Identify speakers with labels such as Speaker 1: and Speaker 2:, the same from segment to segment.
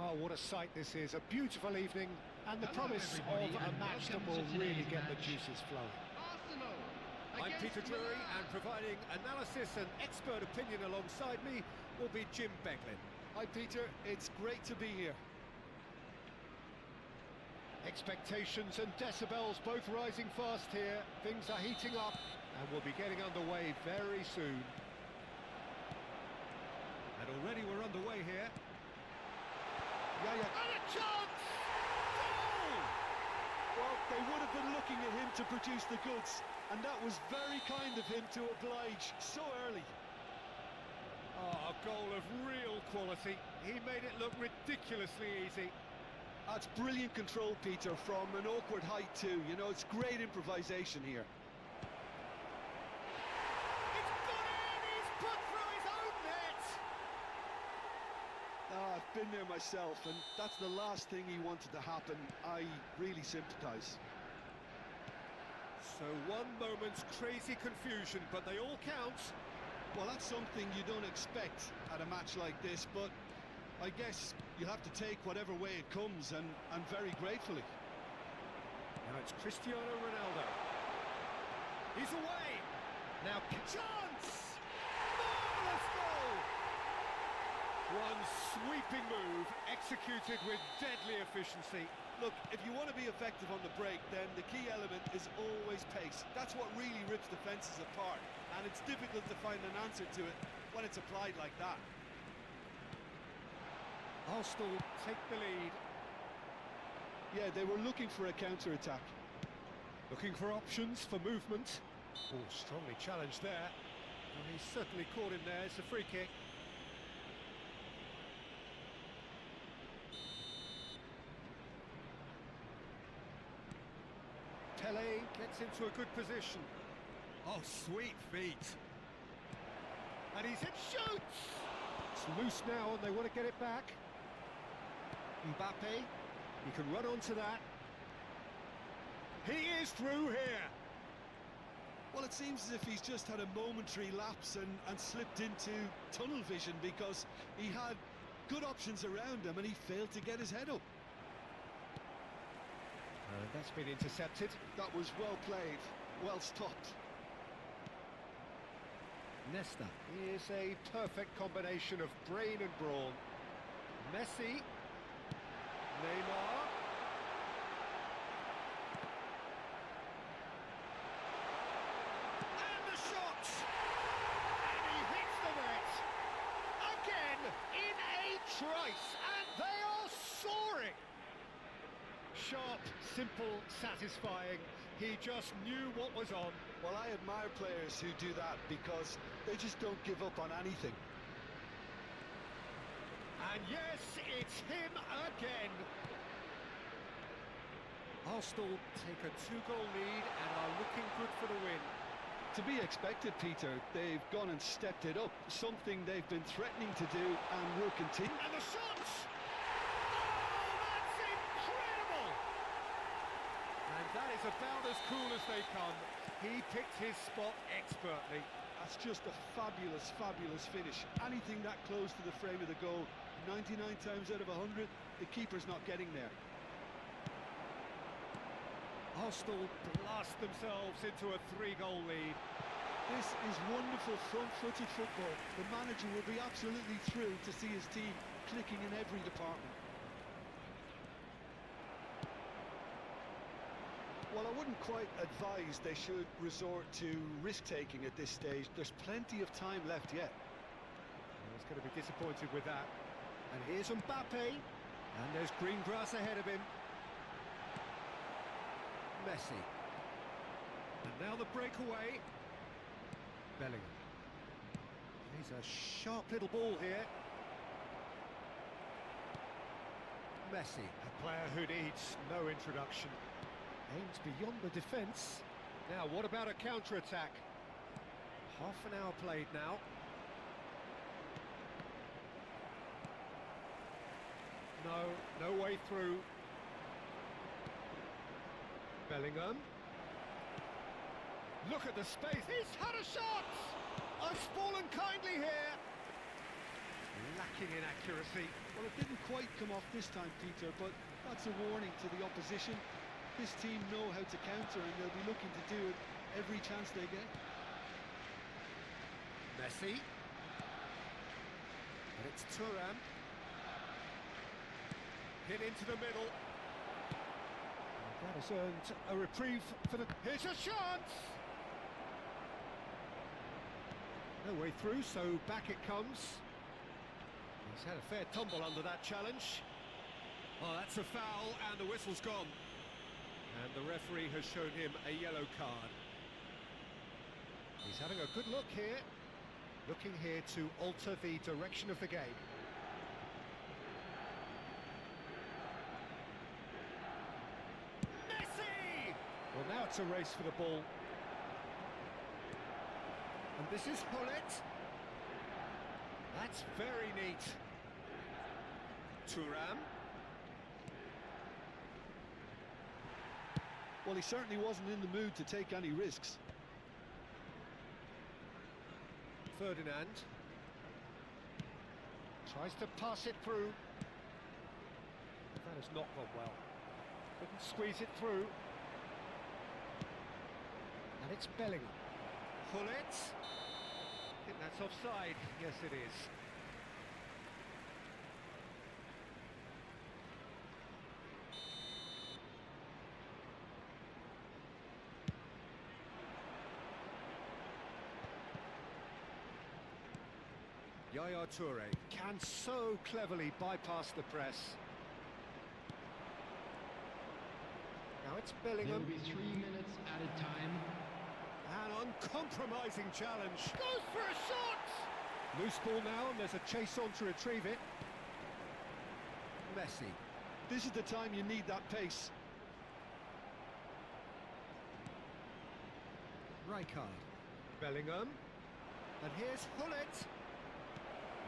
Speaker 1: Oh, what a sight this is. A beautiful evening and the promise of a match that will really get the juices flowing.
Speaker 2: Arsenal.
Speaker 3: I'm Peter Drury, and providing analysis and expert opinion alongside me will be Jim Beglin.
Speaker 4: Hi Peter, it's great to be here.
Speaker 1: Expectations and decibels both rising fast here. Things are heating up and we'll be getting underway very soon.
Speaker 3: And already we're underway here.
Speaker 4: And a chance! Goal! Well, they would have been looking at him to produce the goods, and that was very kind of him to oblige so early.
Speaker 3: Oh, a goal of real quality. He made it look ridiculously easy.
Speaker 4: That's brilliant control, Peter, from an awkward height too. You know, it's great improvisation here.
Speaker 3: It's gone in! He's put through his own net!
Speaker 4: I've been there myself, and that's the last thing he wanted to happen. I really sympathise.
Speaker 3: So one moment's crazy confusion, but they all count.
Speaker 4: Well, that's something you don't expect at a match like this, but I guess you have to take whatever way it comes, and very gratefully.
Speaker 3: Now it's Cristiano Ronaldo. He's away! Now chance! Marvellous goal! One sweeping move, executed with deadly efficiency.
Speaker 4: Look, if you want to be effective on the break, then the key element is always pace. That's what really rips defences apart, and it's difficult to find an answer to it when it's applied like that.
Speaker 3: Arsenal take the lead.
Speaker 4: Yeah, they were looking for a counter-attack.
Speaker 3: Looking for options, for movement. Oh, strongly challenged there. Well, he's certainly caught him there. It's a free kick. Pele gets into a good position. Oh, sweet feet. And he's in, shoots!
Speaker 1: It's loose now and they want to get it back. Mbappe, he can run onto that.
Speaker 3: He is through here.
Speaker 4: Well, it seems as if he's just had a momentary lapse and slipped into tunnel vision, because he had good options around him and he failed to get his head up.
Speaker 1: That's been intercepted.
Speaker 4: That was well played, well stopped.
Speaker 1: Nesta is a perfect combination of brain and brawn. Messi, Neymar,
Speaker 3: and the shot! And he hits the net! Again, in a trice, and they are soaring!
Speaker 1: sharp, simple, satisfying. He just knew what was on.
Speaker 4: Well, I admire players who do that, because they just don't give up on anything.
Speaker 3: And yes, it's him again. Arsenal take a 2-goal lead and are looking good for the win.
Speaker 4: To be expected, Peter. They've gone and stepped it up, something they've been threatening to do and will continue.
Speaker 3: And the shots! Oh, that's incredible! And that is about as cool as they come. He picked his spot expertly.
Speaker 4: That's just a fabulous, fabulous finish. Anything that close to the frame of the goal, 99 times out of 100, the keeper's not getting there.
Speaker 3: Arsenal blast themselves into a 3-goal lead.
Speaker 4: This is wonderful front-footed football. The manager will be absolutely thrilled to see his team clicking in every department. Well, I wouldn't quite advise they should resort to risk-taking at this stage. There's plenty of time left yet.
Speaker 1: He's going to be disappointed with that. And here's Mbappe. And there's green grass ahead of him. Messi.
Speaker 3: And now the breakaway.
Speaker 1: Bellingham. He's a sharp little ball here. Messi.
Speaker 3: A player who needs no introduction.
Speaker 1: Aims beyond the defence.
Speaker 3: Now, what about a counter-attack?
Speaker 1: Half an hour played now.
Speaker 3: No way through. Bellingham. Look at the space. He's had a shot! I've fallen kindly here.
Speaker 1: Lack
Speaker 3: lacking in accuracy.
Speaker 4: Well, it didn't quite come off this time, Peter, but that's a warning to the opposition. This team know how to counter, and they'll be looking to do it every chance they get.
Speaker 3: Messi. And it's Thuram. Hit into the middle. And that has earned a reprieve for the... Here's a chance! No way through, so back it comes. He's had a fair tumble under that challenge. Oh, that's a foul, and the whistle's gone. And the referee has shown him a yellow card. He's having a good look here. Looking here to alter the direction of the game. Messi! Well, now it's a race for the ball. And this is Hullet. That's very neat. Thuram.
Speaker 4: Well, he certainly wasn't in the mood to take any risks.
Speaker 3: Ferdinand. Tries to pass it through. That has not gone well. Couldn't squeeze it through. And it's Bellingham. Hullet. I think that's offside. Yes, it is. Yaya Toure can so cleverly bypass the press. Now it's Bellingham.
Speaker 2: There will be 3 minutes added time.
Speaker 3: An uncompromising challenge. Goes for a shot! Loose ball now, and there's a chase on to retrieve it. Messi.
Speaker 4: This is the time you need that pace.
Speaker 3: Rijkaard. Bellingham. And here's Hullet.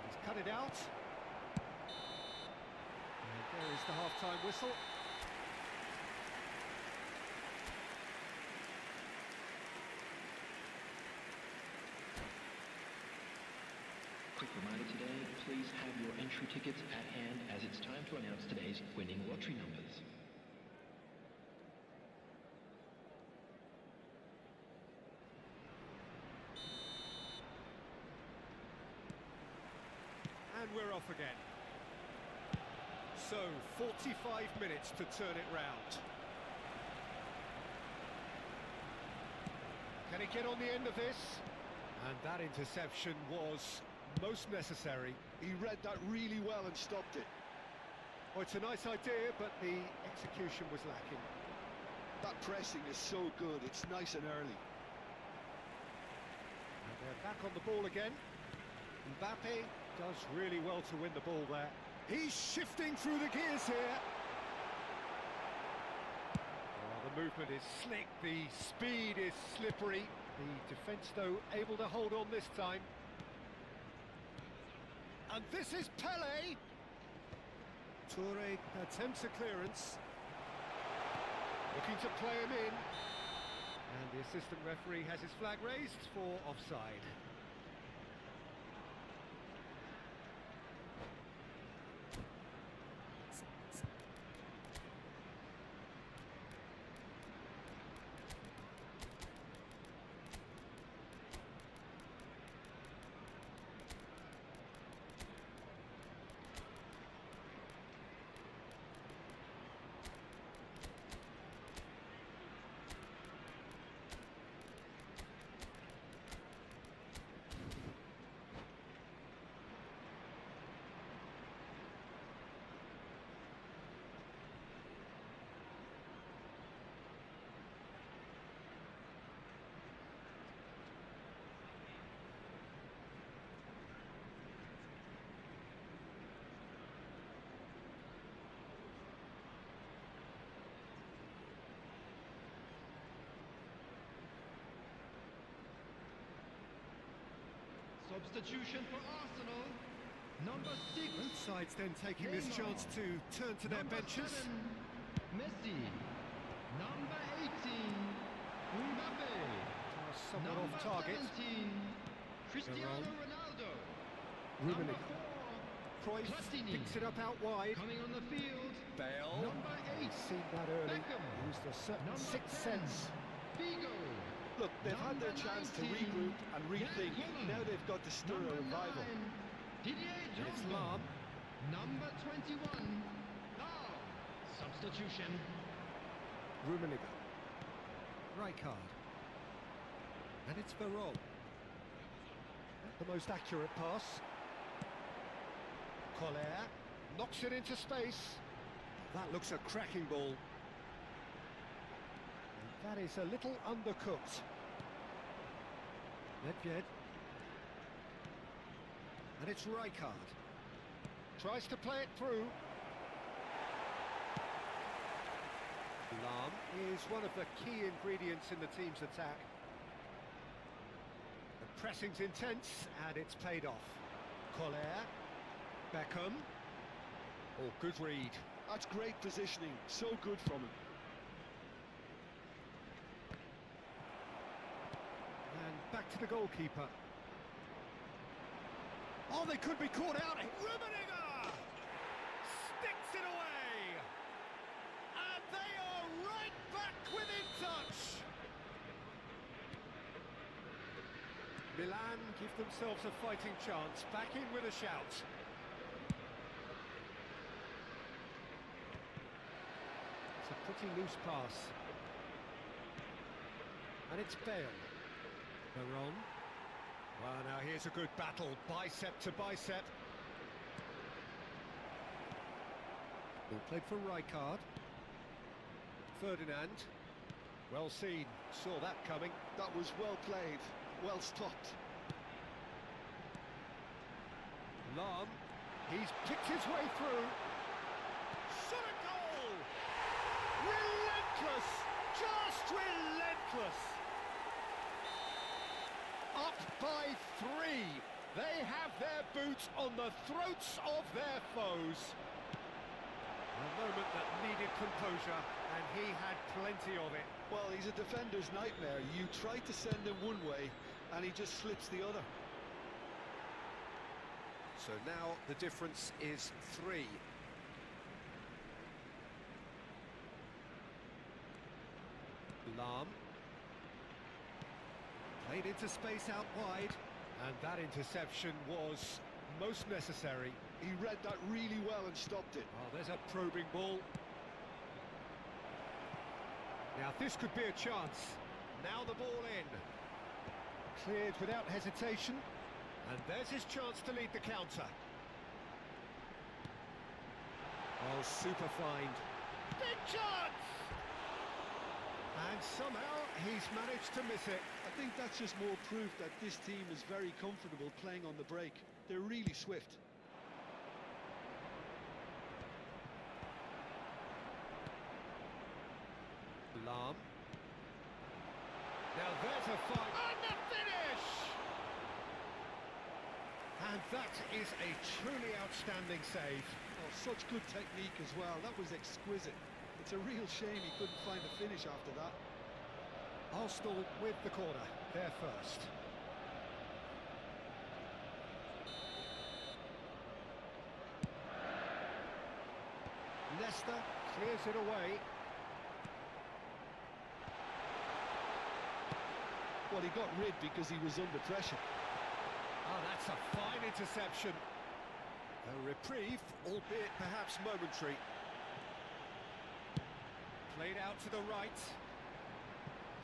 Speaker 3: He's cut it out. And there is the half-time whistle.
Speaker 2: Quick reminder today, please have your entry tickets at hand as it's time to announce today's winning lottery numbers.
Speaker 3: And we're off again. So, 45 minutes to turn it round. Can he get on the end of this? And that interception was most necessary.
Speaker 4: He read that really well and stopped it.
Speaker 3: Well, it's a nice idea, but the execution was lacking.
Speaker 4: That pressing is so good, it's nice and early.
Speaker 3: And they're back on the ball again. Mbappe does really well to win the ball there. He's shifting through the gears here. Oh, the movement is slick, the speed is slippery. The defence, though, able to hold on this time. And this is Pele. Toure attempts a clearance. Looking to play him in. And the assistant referee has his flag raised for offside.
Speaker 5: Substitution for Arsenal, number 6.
Speaker 3: Both sides then taking this chance to turn to their
Speaker 5: Number
Speaker 3: benches.
Speaker 5: 7, Messi. Number 18, Mbappe.
Speaker 3: Somewhat
Speaker 5: Number
Speaker 3: off target.
Speaker 5: 17, Cristiano
Speaker 3: Varane.
Speaker 5: Ronaldo.
Speaker 3: Rummenigge.
Speaker 5: Number 4,
Speaker 3: Cruyff
Speaker 5: Platini.
Speaker 3: picks it up out wide.
Speaker 5: Coming on the field.
Speaker 3: Bale.
Speaker 5: Number 8.
Speaker 3: Seen that early.
Speaker 5: Beckham.
Speaker 3: Used a certain
Speaker 5: Number
Speaker 3: sixth
Speaker 5: 10.
Speaker 3: sense.
Speaker 5: Figo.
Speaker 4: Look, they've had their
Speaker 5: Number
Speaker 4: chance to
Speaker 5: 19,
Speaker 4: regroup and rethink.
Speaker 5: Jan
Speaker 4: Now they've got to stir a
Speaker 5: Number
Speaker 4: revival.
Speaker 5: 9, Didier
Speaker 3: And it's
Speaker 5: Drogba.
Speaker 3: Lahm.
Speaker 5: Number 21. Now, substitution.
Speaker 3: Rummenigge. Rijkaard. And it's Verón. Not the most accurate pass. Collier knocks it into space. That looks a cracking ball. And that is a little undercooked. Nedved. And it's Rijkaard. Tries to play it through. Lahm is one of the key ingredients in the team's attack. The pressing's intense and it's paid off. Collier. Beckham. Oh, good read.
Speaker 4: That's great positioning. So good from him.
Speaker 3: And back to the goalkeeper. Oh, they could be caught out. Rummenigge sticks it away. And they are right back within touch. Milan give themselves a fighting chance. Back in with a shout. It's a pretty loose pass. And it's Bale. Verón. Well, now here's a good battle, bicep to bicep. Ball played for Rijkaard. Ferdinand. Well seen, saw that coming.
Speaker 4: That was well played, well stopped.
Speaker 3: Lahm. He's picked his way through. Shot a goal! Relentless! Just relentless! Up by 3. They have their boots on the throats of their foes. A moment that needed composure, and he had plenty of it.
Speaker 4: Well, he's a defender's nightmare. You try to send him one way, and he just slips the other.
Speaker 3: So now the difference is 3. Lahm. Played into space out wide, and that interception was most necessary.
Speaker 4: He read that really well and stopped it.
Speaker 3: Oh, there's a probing ball. Now this could be a chance. Now the ball in. Cleared without hesitation. And there's his chance to lead the counter. Oh, super find. Big chance! And somehow he's managed to miss it.
Speaker 4: I think that's just more proof that this team is very comfortable playing on the break. They're really swift.
Speaker 3: Lahm. Now there's a fight. And the finish! And that is a truly outstanding save.
Speaker 4: Oh, such good technique as well. That was exquisite. It's a real shame he couldn't find a finish after that.
Speaker 3: Arsenal with the corner, they're first. Leicester clears it away.
Speaker 4: Well, he got rid because he was under pressure.
Speaker 3: Oh, that's a fine interception. A reprieve, albeit perhaps momentary. Played out to the right.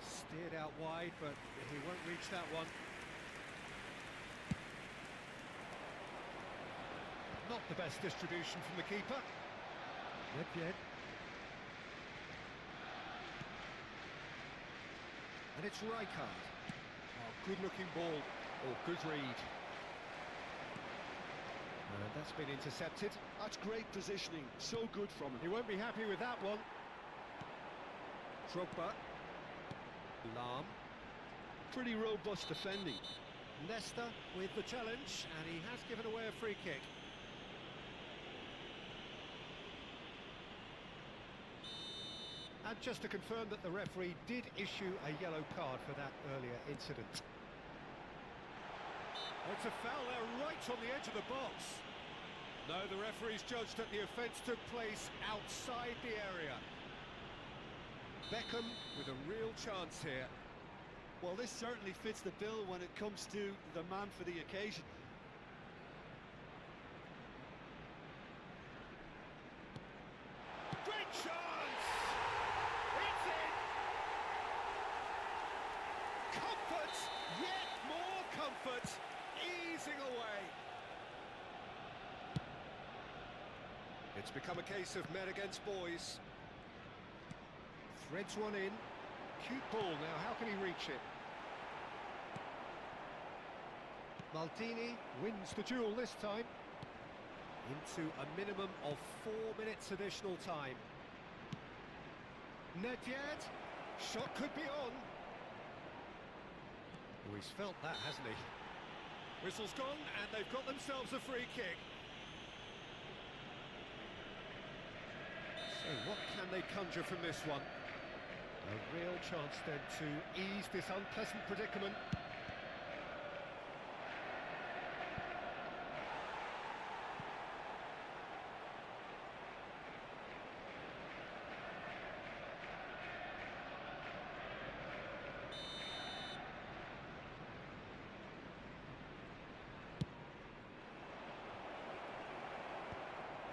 Speaker 3: Steered out wide, but he won't reach that one. Not the best distribution from the keeper. Nedved. And it's Rijkaard. Oh, good-looking ball. Oh, good read. And that's been intercepted.
Speaker 4: That's great positioning. So good from him.
Speaker 3: He won't be happy with that one. Drogba. Lahm.
Speaker 4: Pretty robust defending.
Speaker 3: Leicester with the challenge, and he has given away a free kick. And just to confirm that the referee did issue a yellow card for that earlier incident. It's a foul there right on the edge of the box. No, the referee's judged that the offence took place outside the area. Beckham with a real chance here.
Speaker 4: Well, this certainly fits the bill when it comes to the man for the occasion.
Speaker 3: Great chance! It's in! Comfort! Yet more comfort! Easing away. It's become a case of men against boys. Threads one in. Cute ball now, how can he reach it? Maldini wins the duel this time. Into a minimum of 4 minutes additional time. Nedved, shot could be on. Oh, he's felt that, hasn't he? Whistle's gone, and they've got themselves a free kick. So what can they conjure from this one? A real chance then to ease this unpleasant predicament.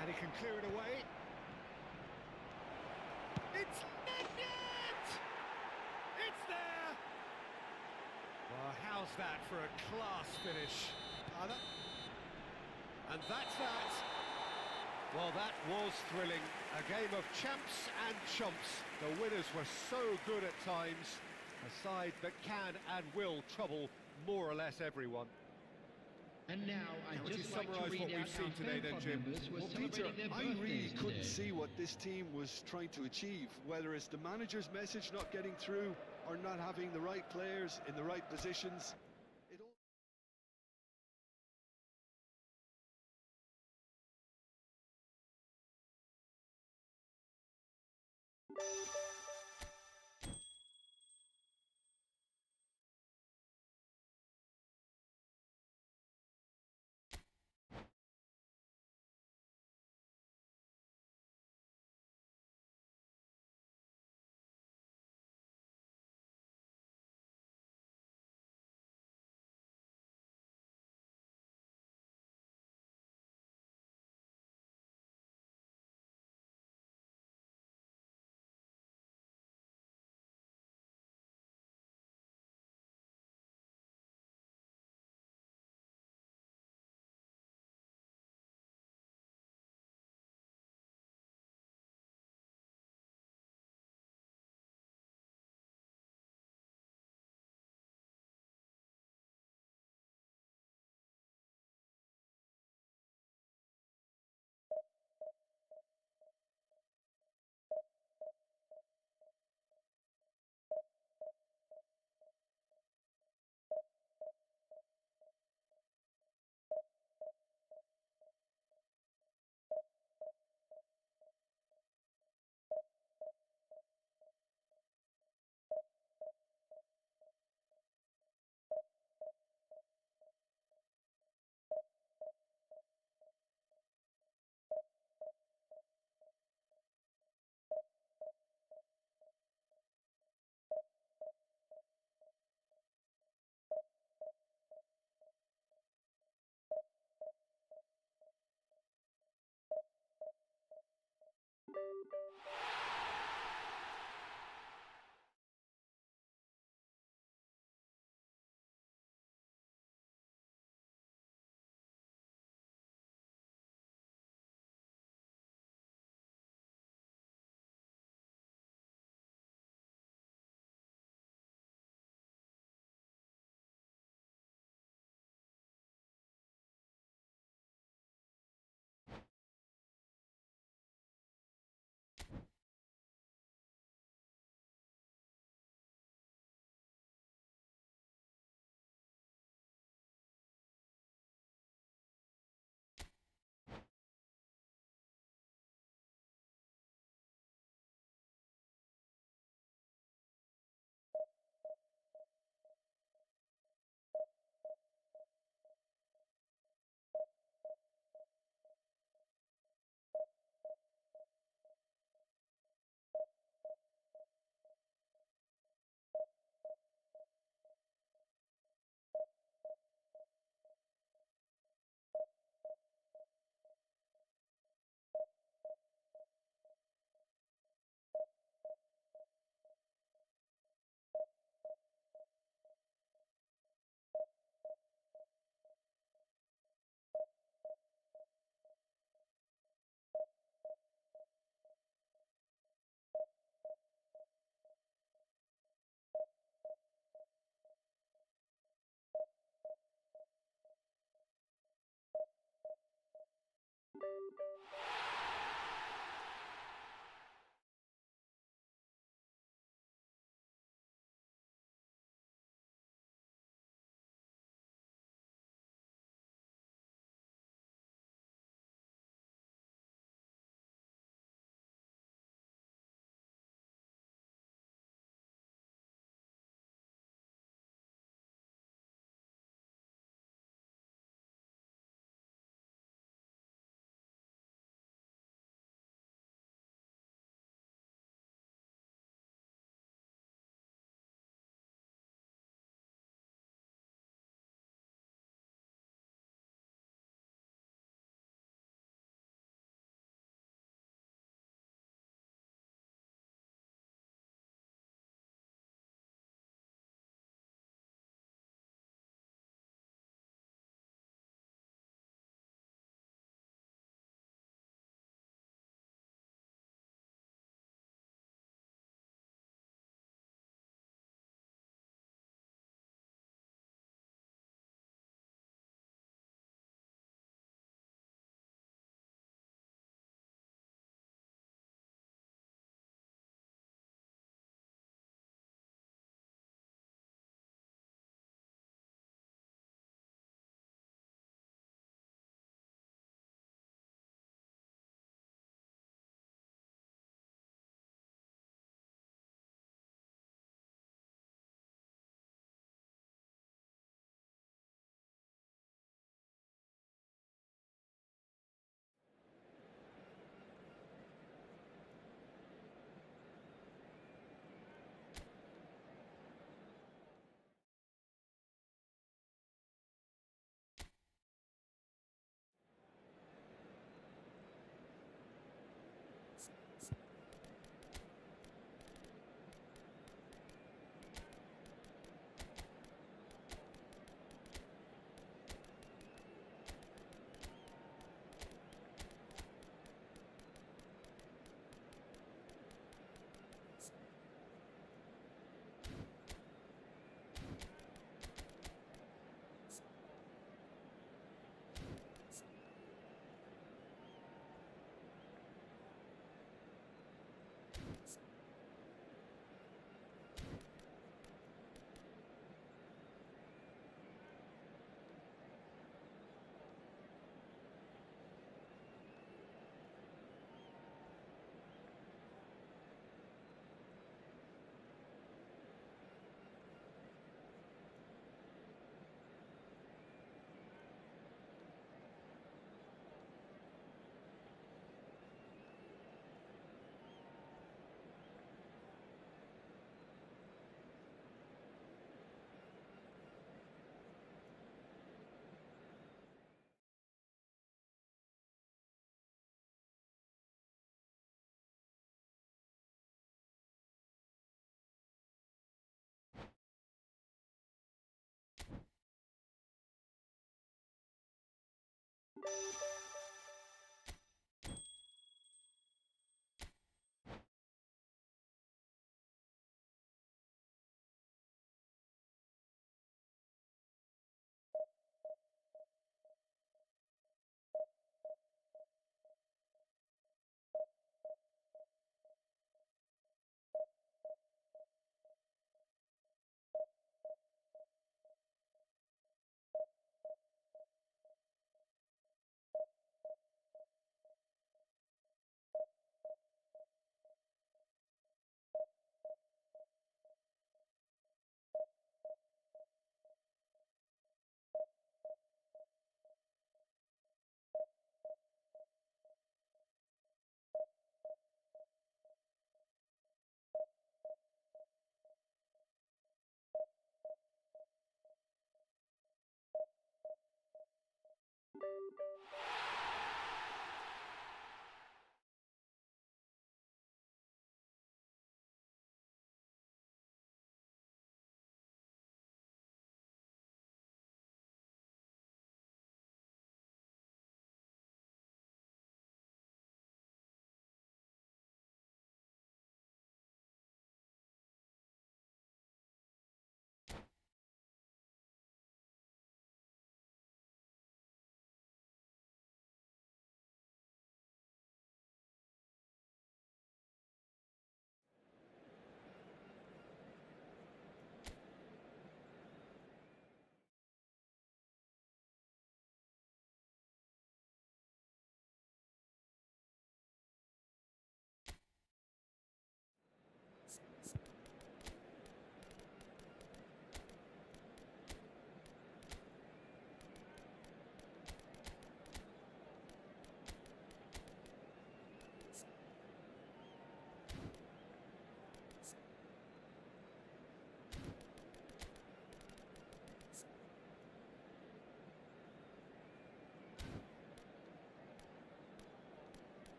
Speaker 3: And he can clear it away. It's Nedved! It's there! Well, how's that for a class finish? And that's that. Well, that was thrilling. A game of champs and chumps. The winners were so good at times. A side that can and will trouble more or less everyone.
Speaker 5: And now I'd
Speaker 3: would you
Speaker 5: just like to
Speaker 3: summarise
Speaker 5: read
Speaker 3: what we've
Speaker 5: out
Speaker 3: seen
Speaker 5: our
Speaker 3: today
Speaker 5: fan
Speaker 3: then,
Speaker 5: club
Speaker 3: Jim?
Speaker 5: members who are
Speaker 4: Well, Peter,
Speaker 5: celebrating their
Speaker 4: I really
Speaker 5: birthdays
Speaker 4: couldn't
Speaker 5: today.
Speaker 4: see what this team was trying to achieve, whether it's the manager's message not getting through or not having the right players in the right positions.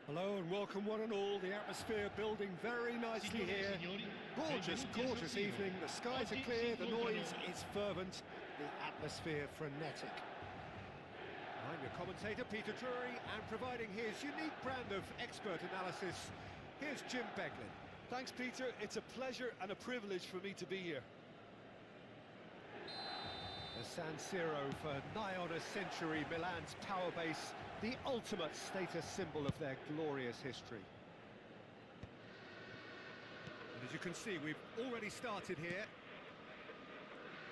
Speaker 3: Hello and welcome one and all. The atmosphere building very nicely here. Gorgeous, gorgeous evening. The skies are clear, the noise is fervent, the atmosphere frenetic. I'm your commentator, Peter Drury, and providing his unique brand of expert analysis, here's Jim Beglin.
Speaker 4: Thanks, Peter. It's a pleasure and a privilege for me to be here.
Speaker 3: The San Siro for nigh on a century, Milan's power base, the ultimate status symbol of their glorious history. And as you can see, we've already started here.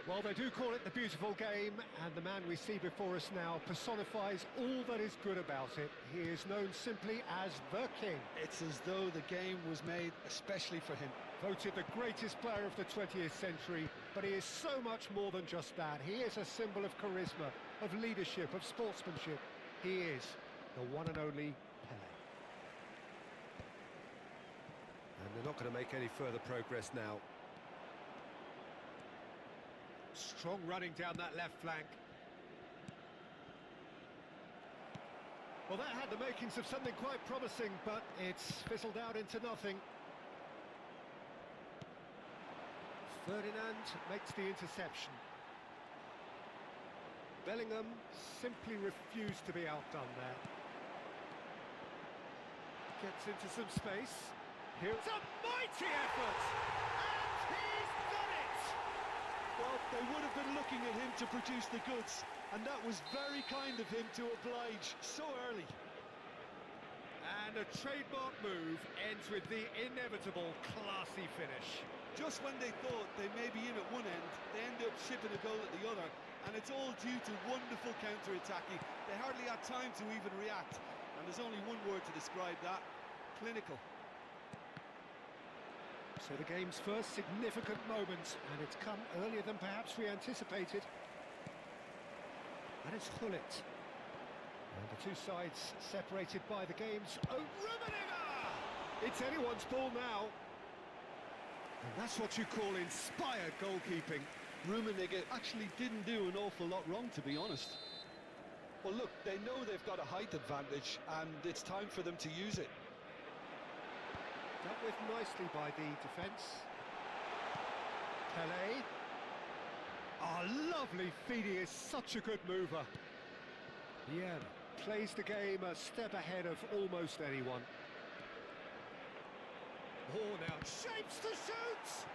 Speaker 1: Well, they do call it the beautiful game, and the man we see before us now personifies all that is good about it. He is known simply as the King.
Speaker 4: It's as though the game was made especially for him.
Speaker 1: Voted the greatest player of the 20th century, but he is so much more than just that. He is a symbol of charisma, of leadership, of sportsmanship. He is the one and only Pelé.
Speaker 3: And they're not going to make any further progress now.
Speaker 1: Strong running down that left flank. Well, that had the makings of something quite promising, but it's fizzled out into nothing. Ferdinand makes the interception. Bellingham simply refused to be outdone there. Gets into some space. Here's a mighty effort! And he's done it!
Speaker 4: Well, they would have been looking at him to produce the goods, and that was very kind of him to oblige so early.
Speaker 1: And a trademark move ends with the inevitable classy finish.
Speaker 4: Just when they thought they may be in at one end, they end up shipping a goal at the other, and it's all due to wonderful counter-attacking. They hardly had time to even react, and there's only one word to describe that: clinical.
Speaker 1: So the game's first significant moment, and it's come earlier than perhaps we anticipated. And it's Gullit. And the two sides separated by the game's... Oh, Rummenigge! It's anyone's ball now. And that's what you call inspired goalkeeping.
Speaker 4: Rummenigge actually didn't do an awful lot wrong, to be honest. Well, look, they know they've got a height advantage, and it's time for them to use it.
Speaker 1: Dealt with nicely by the defence. Pelé. Oh, lovely feed, he is such a good mover. Yeah, plays the game a step ahead of almost anyone. Oh, now shapes to shoot!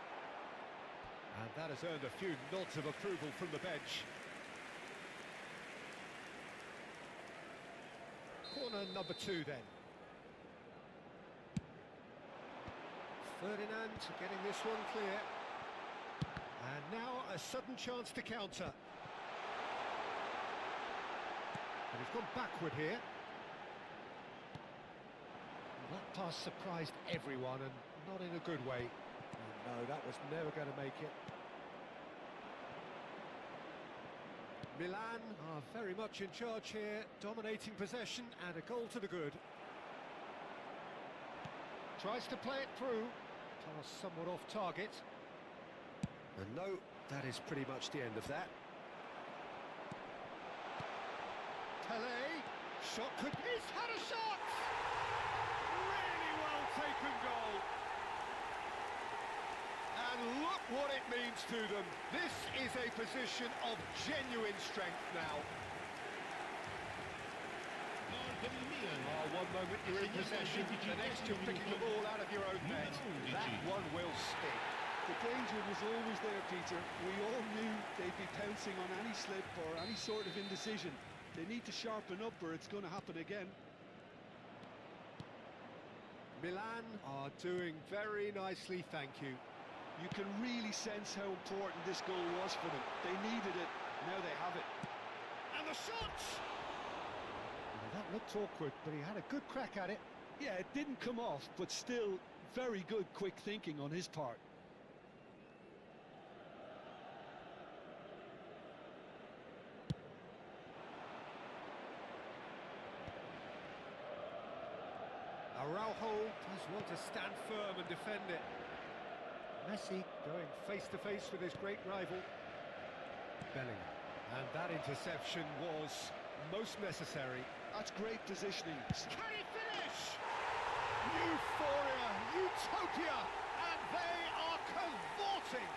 Speaker 1: And that has earned a few nods of approval from the bench. Corner number 2 then. Ferdinand getting this one clear. And now a sudden chance to counter. And he's gone backward here. That pass surprised everyone, and not in a good way. Oh, no, that was never going to make it. Milan are very much in charge here, dominating possession and a goal to the good. Tries to play it through. Pass somewhat off target. And no, that is pretty much the end of that. Pelé, shot could... He's had a shot! Really well taken goal. And look what it means to them. This is a position of genuine strength now. One moment you're in possession, the next you're picking the ball out of your own net. That one will stick.
Speaker 4: The danger was always there, Peter. We all knew they'd be pouncing on any slip or any sort of indecision. They need to sharpen up or it's going to happen again.
Speaker 1: Milan are doing very nicely, thank you.
Speaker 4: You can really sense how important this goal was for them. They needed it, now they have it.
Speaker 1: And the shot! That looked awkward, but he had a good crack at it.
Speaker 4: Yeah, it didn't come off, but still very good quick thinking on his part.
Speaker 1: Araujo does want to stand firm and defend it. Messi going face-to-face with his great rival. Bellingham. And that interception was most necessary.
Speaker 4: That's great positioning.
Speaker 1: Can he finish? Euphoria, utopia, and they are cavorting.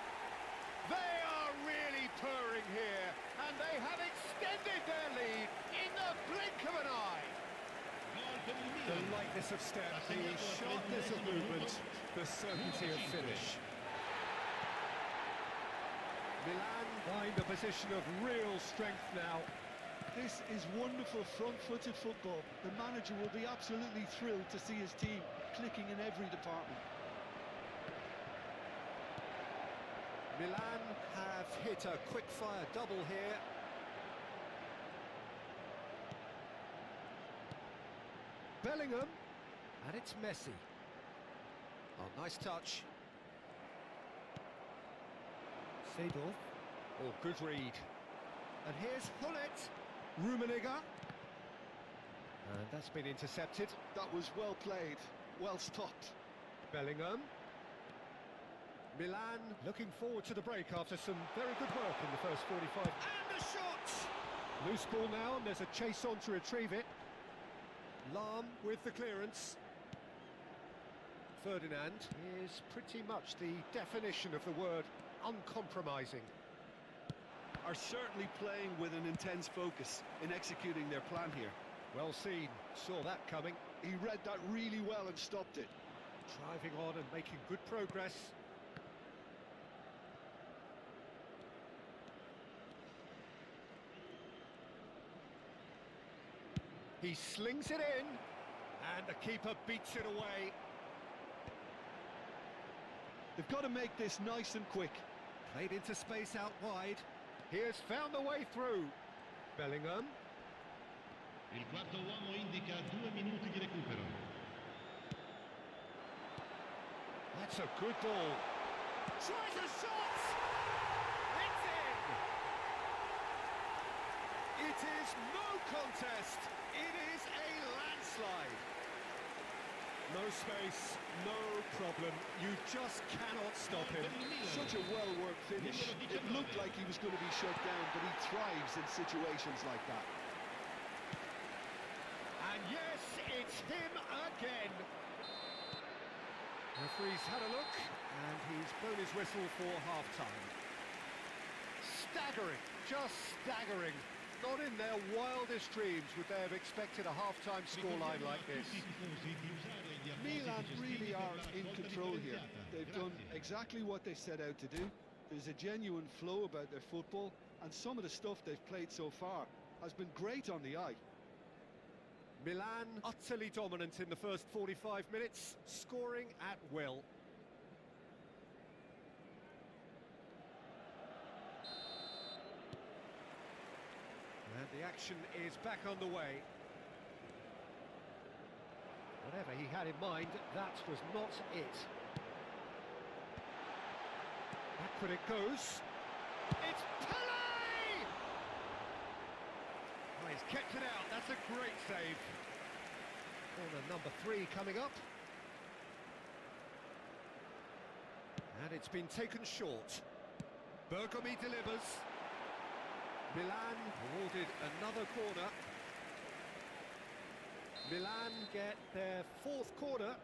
Speaker 1: They are really purring here, and they have extended their lead in the blink of an eye. The lightness of step, the sharpness of movement, the certainty of finish. Milan find a position of real strength now.
Speaker 4: This is wonderful front-footed football. The manager will be absolutely thrilled to see his team clicking in every department.
Speaker 3: Milan have hit a quick-fire double here. Bellingham, and it's Messi. Oh, nice touch. Seedorf. Oh, good read. And here's Hullet. Rummenigge. And that's been intercepted.
Speaker 4: That was well played, well stopped.
Speaker 3: Bellingham. Milan looking forward to the break after some very good work in the first 45. And a shot! Loose ball now, and there's a chase on to retrieve it. Lahm with the clearance. Ferdinand is pretty much the definition of the word uncompromising.
Speaker 4: Are certainly playing with an intense focus in executing their plan here.
Speaker 3: Well seen, saw that coming.
Speaker 4: He read that really well and stopped it.
Speaker 3: Driving on and making good progress. He slings it in, and the keeper beats it away.
Speaker 4: They've got to make this nice and quick.
Speaker 3: Played into space out wide. He has found the way through. Bellingham.
Speaker 6: Il quarto uomo indica 2 minuti di recupero.
Speaker 3: That's a good ball. Tries a shot! It's in! It is no contest. It is a landslide. No space, no problem. You just cannot stop him.
Speaker 4: Such a well-worked finish. It looked like he was going to be shut down, but he thrives in situations like that.
Speaker 3: And yes, it's him again. Referee's had a look, and he's blown his whistle for half-time. Staggering, just staggering. Not in their wildest dreams would they have expected a half-time scoreline like this.
Speaker 4: Milan really are in control here. They've done exactly what they set out to do. There's a genuine flow about their football, and some of the stuff they've played so far has been great on the eye.
Speaker 3: Milan utterly dominant in the first 45 minutes, scoring at will. And the action is back underway. Whatever he had in mind, that was not it. Backward it goes. It's Pele! Oh, he's kept it out. That's a great save. Corner number 3 coming up. And it's been taken short. Bergomi delivers. Milan awarded another corner. Milan get their 4th corner.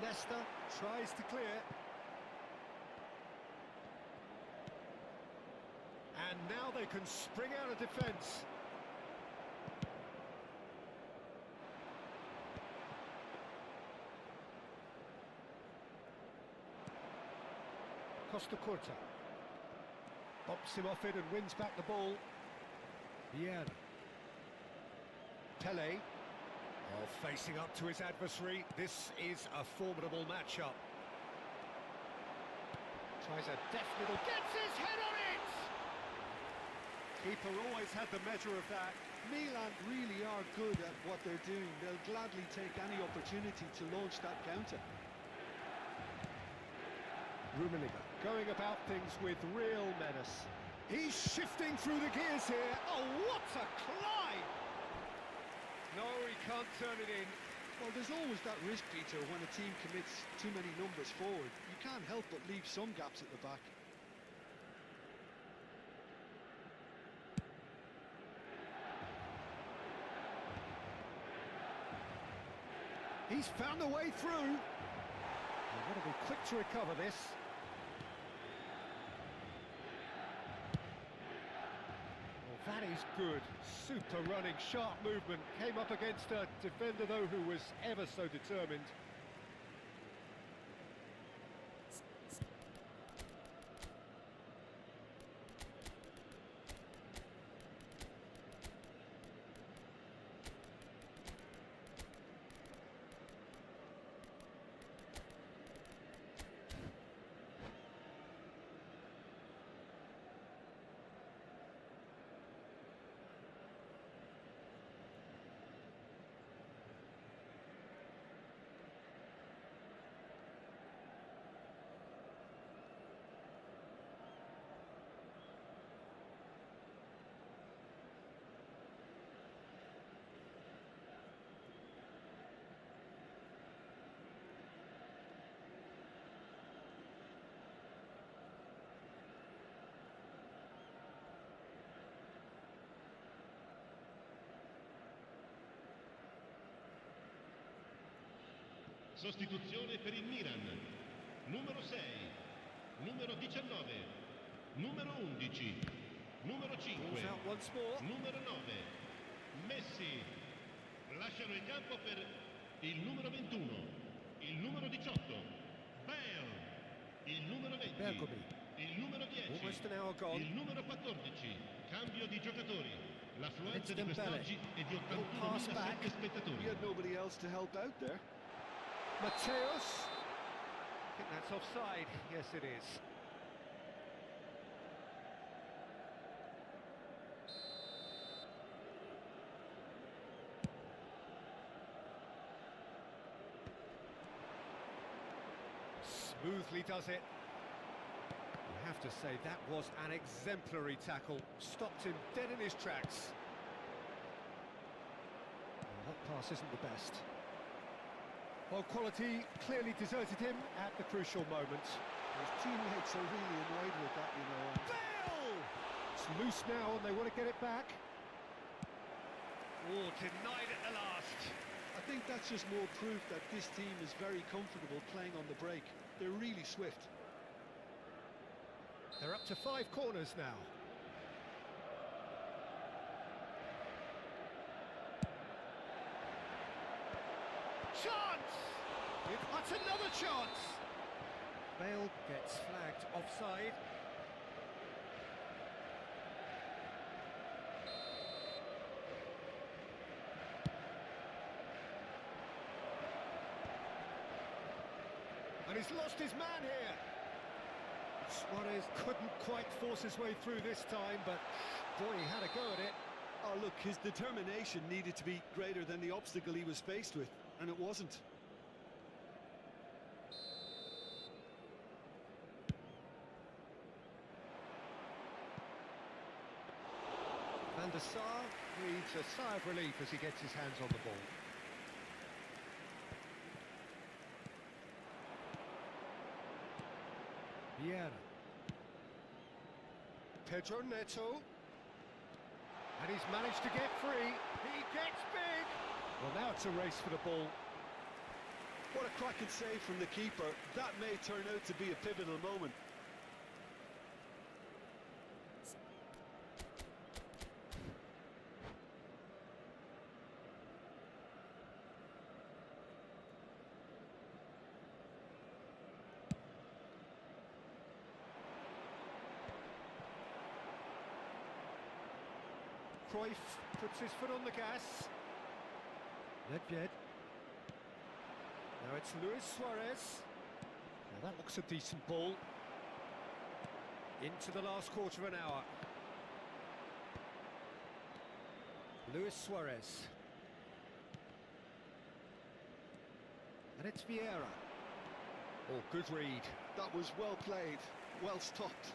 Speaker 3: Leicester tries to clear. And now they can spring out of defence. Costa Curta bops him off it and wins back the ball. Vieira. Pele. Oh, facing up to his adversary. This is a formidable matchup. Tries a deft little... Gets his head on it! Keeper always had the measure of that.
Speaker 4: Milan really are good at what they're doing. They'll gladly take any opportunity to launch that counter.
Speaker 3: Rummenigge going about things with real menace. He's shifting through the gears here. Oh, what a climb! No, he can't turn it in.
Speaker 4: Well, there's always that risk, Peter, when a team commits too many numbers forward. You can't help but leave some gaps at the back.
Speaker 3: He's found a way through. They've got to be quick to recover this. Well, that is good. Super running, sharp movement. Came up against a defender, though, who was ever so determined.
Speaker 6: Sostituzione per il Milan. Numero 6, numero 19, numero 11, numero 5,
Speaker 3: Balls out once more.
Speaker 6: numero 9. Messi. Lasciano il campo per il numero 21, il numero 18. Bale. Il numero 20.
Speaker 3: Bergomi.
Speaker 6: Il numero 10.
Speaker 3: Almost an hour gone.
Speaker 6: Il numero 14. Cambio di giocatori. L'affluenza
Speaker 3: It's
Speaker 6: di
Speaker 3: Dembele.
Speaker 6: quest'oggi è di
Speaker 3: Little pass back.
Speaker 6: 81.007 spettatori.
Speaker 4: He had nobody else to help out there.
Speaker 3: Mateus. I think that's offside. Yes, it is. Smoothly does it. You have to say that was an exemplary tackle. Stopped him dead in his tracks. Well, that pass isn't the best. Well, quality clearly deserted him at the crucial moment.
Speaker 4: His teammates are really annoyed with that, you know.
Speaker 3: Bale! It's loose now and they want to get it back. Oh, denied at the last.
Speaker 4: I think that's just more proof that this team is very comfortable playing on the break. They're really swift.
Speaker 3: They're up to 5 corners now.
Speaker 1: Chance! That's another chance!
Speaker 3: Bale gets flagged offside. And he's lost his man here. Suarez couldn't quite force his way through this time, but boy, he had a go at it.
Speaker 4: Oh, look, his determination needed to be greater than the obstacle he was faced with, and it wasn't.
Speaker 3: Van der Sar breathes a sigh of relief as he gets his hands on the ball. Vieira. Pedro Neto. And he's managed to get free. He gets big. Well, now it's a race for the ball.
Speaker 4: What a cracking save from the keeper. That may turn out to be a pivotal moment.
Speaker 3: Cruyff puts his foot on the gas. Nedved. Now it's Luis Suarez. Now that looks a decent ball. Into the last quarter of an hour. Luis Suarez. And it's Vieira. Oh, good read.
Speaker 4: That was well played, well stopped.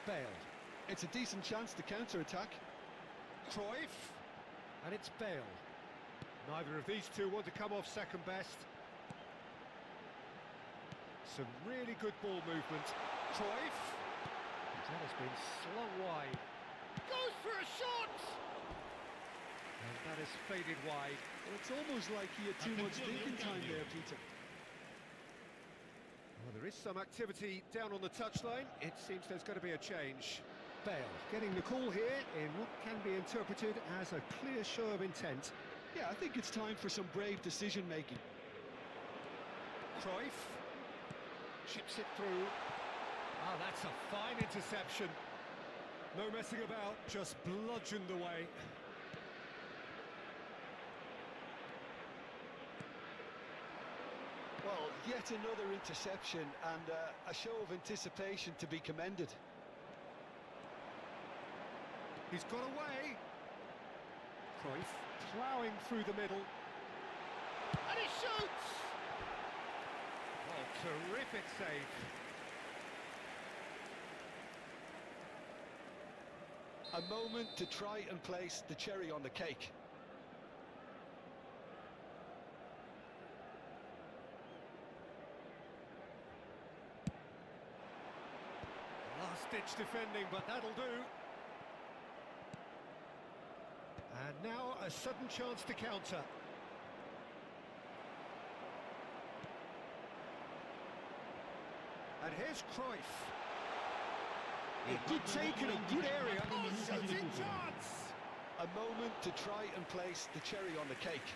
Speaker 3: Bale.
Speaker 4: It's a decent chance to counter-attack.
Speaker 3: Cruyff. And it's Bale. Neither of these two want to come off second best. Some really good ball movement. Cruyff. That has been slung wide.
Speaker 1: Goes for a shot!
Speaker 3: And that has faded wide.
Speaker 4: Well, it's almost like he had too much thinking time there, Peter.
Speaker 3: Well, there is some activity down on the touchline. It seems there's going to be a change. Bale getting the call here in what can be interpreted as a clear show of intent.
Speaker 4: Yeah, I think it's time for some brave decision-making.
Speaker 3: Cruyff chips it through. Ah, that's a fine interception. No messing about, just bludgeoned away.
Speaker 4: Well, yet another interception and a show of anticipation to be commended.
Speaker 3: He's got away. Cruyff ploughing through the middle.
Speaker 1: And he shoots!
Speaker 3: Oh, terrific save.
Speaker 4: A moment to try and place the cherry on the cake.
Speaker 3: Last-ditch defending, but that'll do. And And now a sudden chance to counter. And here's Cruyff. A good take in a good area. Oh, shooting chance!
Speaker 4: A moment to try and place the cherry on the cake.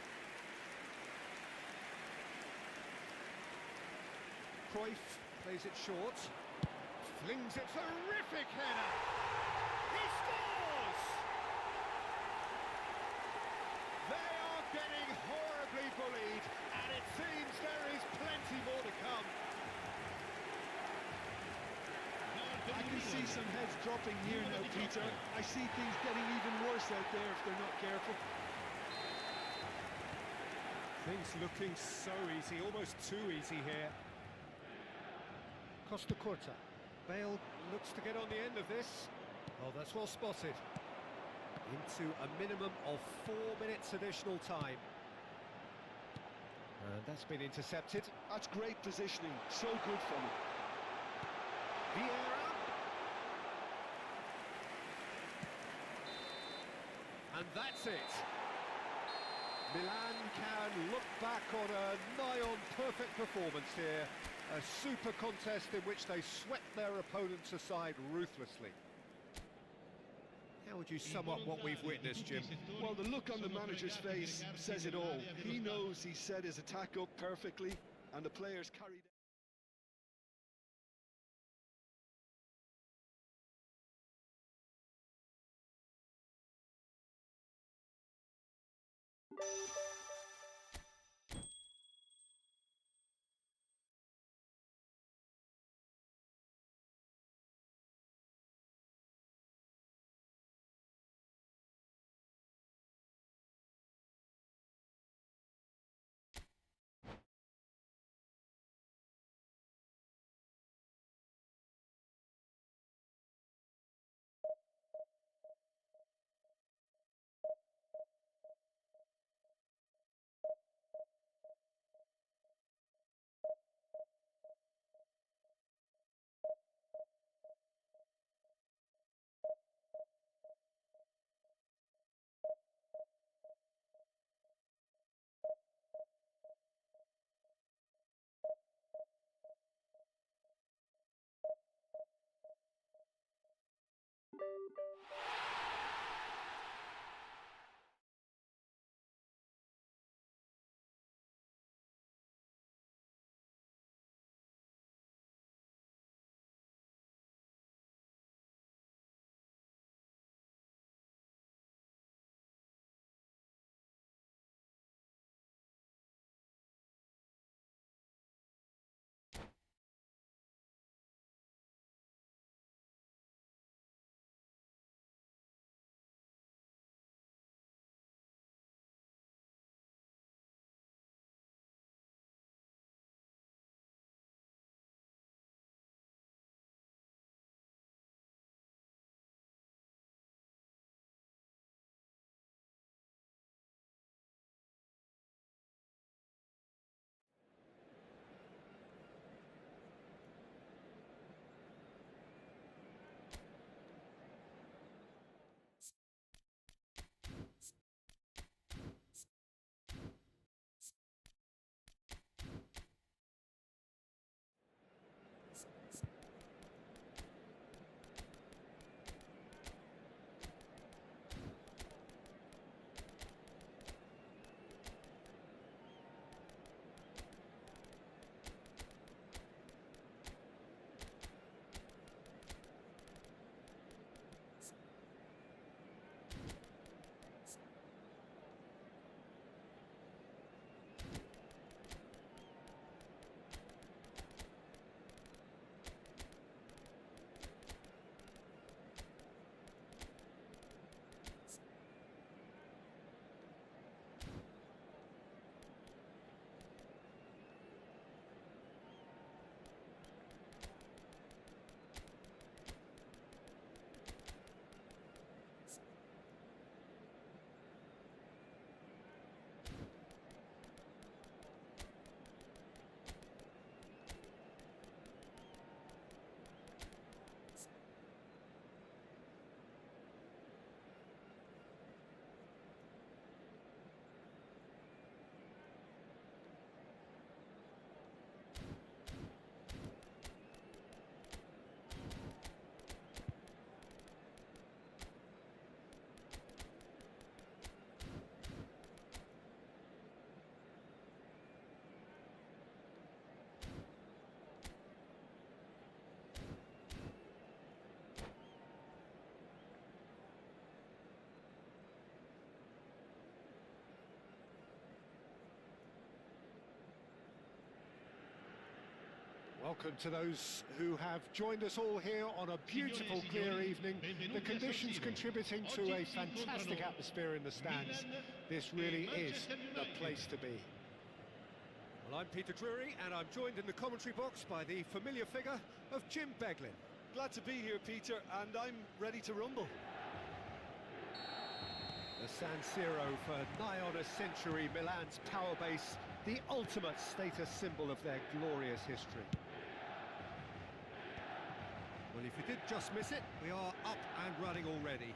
Speaker 3: Cruyff plays it short. Flings it, terrific header! He scores!
Speaker 1: They are getting horribly bullied, and it seems there is plenty more to come.
Speaker 4: I can see some heads dropping here now, Peter. I see things getting even worse out there if they're not careful.
Speaker 3: Things looking so easy, almost too easy here. Costa Curta. Bale looks to get on the end of this. Oh, that's well spotted. Into a minimum of 4 minutes additional time. And that's been intercepted.
Speaker 4: That's great positioning. So good from him.
Speaker 3: Vieira. And that's it. Milan can look back on a nigh-on perfect performance here. A super contest in which they swept their opponents aside ruthlessly. How would you sum up what we've witnessed, Jim?
Speaker 4: Well, the look on the manager's face says it all. He knows he set his attack up perfectly, and the players carried
Speaker 3: Welcome to those who have joined us all here on a beautiful, clear evening. The conditions contributing to a fantastic atmosphere in the stands. This really is the place to be. Well, I'm Peter Drury, and I'm joined in the commentary box by the familiar figure of Jim Beglin.
Speaker 4: Glad to be here, Peter, and I'm ready to rumble.
Speaker 3: The San Siro for nigh on a century, Milan's power base, the ultimate status symbol of their glorious history. Well, if you did just miss it, we are up and running already.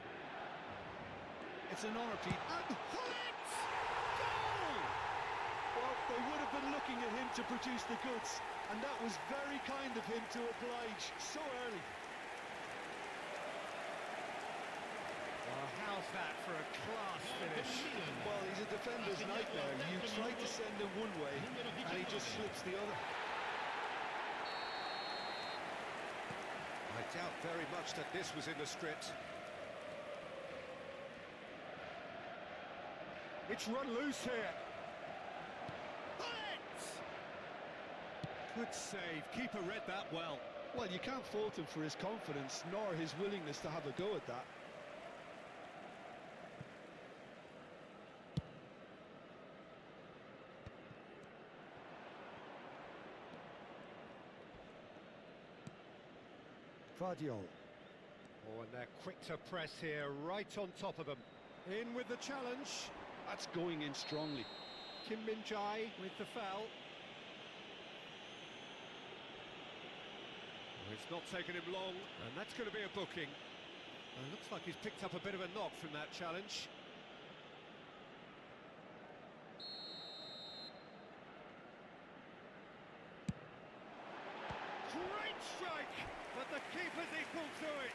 Speaker 4: It's an honour, Pete.
Speaker 3: And Hullet! Goal!
Speaker 4: Well, they would have been looking at him to produce the goods, and that was very kind of him to oblige so early.
Speaker 3: Well, how's that for a class finish?
Speaker 4: Well, he's a defender's nightmare. You try to send him one way, and he just slips the other.
Speaker 3: I doubt very much that this was in the script. It's run loose here. Good save. Keeper read that well.
Speaker 4: Well, you can't fault him for his confidence, nor his willingness to have a go at that.
Speaker 3: Vardiol. Oh, and they're quick to press here, right on top of them. In with the challenge.
Speaker 4: That's going in strongly.
Speaker 3: Kim Min-jae with the foul. It's not taken him long, and that's going to be a booking. It looks like he's picked up a bit of a knock from that challenge. Great strike, but the keeper's equal to it.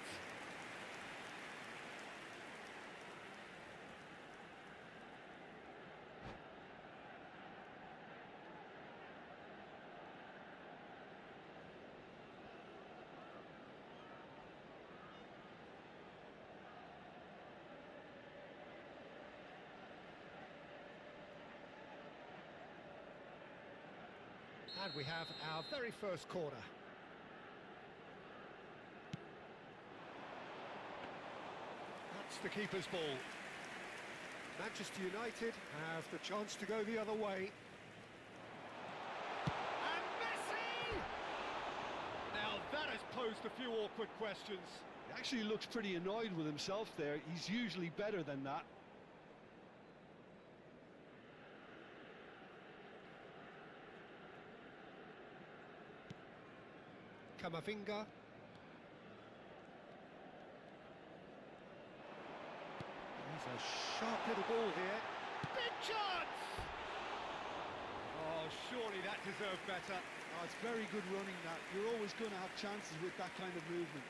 Speaker 3: And we have our very first corner. That's the keeper's ball. Manchester United have the chance to go the other way. And Messi! Now that has posed a few awkward questions.
Speaker 4: He actually looks pretty annoyed with himself there. He's usually better than that.
Speaker 3: Camavinga. He's a sharp little ball here. Big chance! Oh, surely that deserved better.
Speaker 4: Oh, it's very good running, that. You're always going to have chances with that kind of movement.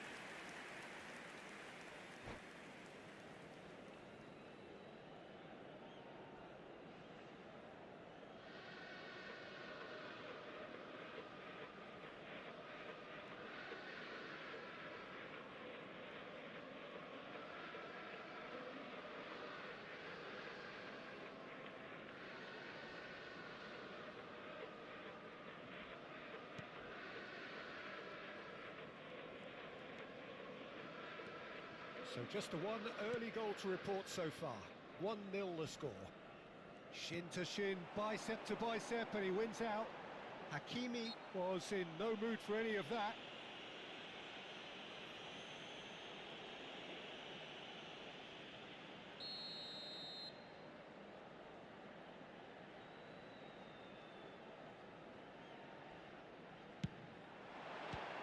Speaker 3: So just the one early goal to report so far. 1-0 the score. Shin to shin, bicep to bicep, and he wins out. Hakimi was in no mood for any of that.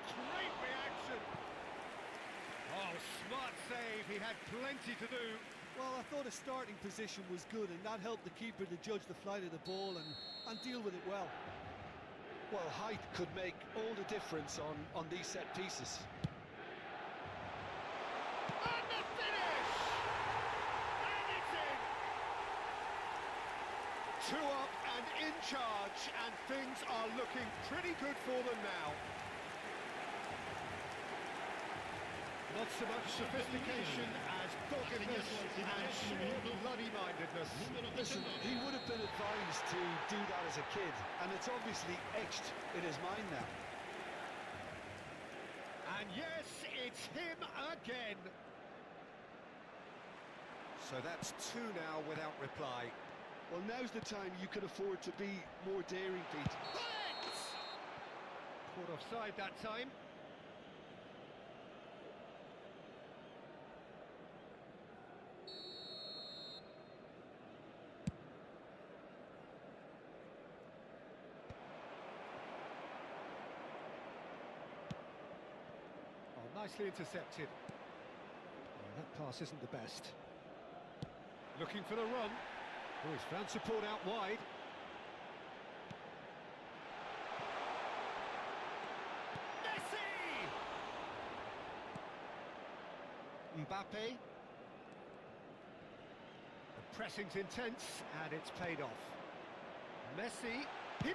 Speaker 3: Great reaction. Oh, smart save. He had plenty to do.
Speaker 4: Well, I thought his starting position was good, and that helped the keeper to judge the flight of the ball and deal with it well. Well, height could make all the difference on these set pieces.
Speaker 1: And the finish! And it's in!
Speaker 3: 2 up and in charge, and things are looking pretty good for them now. Not so much sophistication as doggedness and sheer bloody-mindedness.
Speaker 4: Listen, he would have been advised to do that as a kid, and it's obviously etched in his mind now.
Speaker 3: And yes, it's him again. So that's two now without reply.
Speaker 4: Well, now's the time you can afford to be more daring, Pete.
Speaker 3: Bullets! Caught offside that time. Oh, nicely intercepted. Oh, that pass isn't the best. Looking for the run. Oh, he's found support out wide. Messi! Mbappe. The pressing's intense, and it's paid off. Messi. And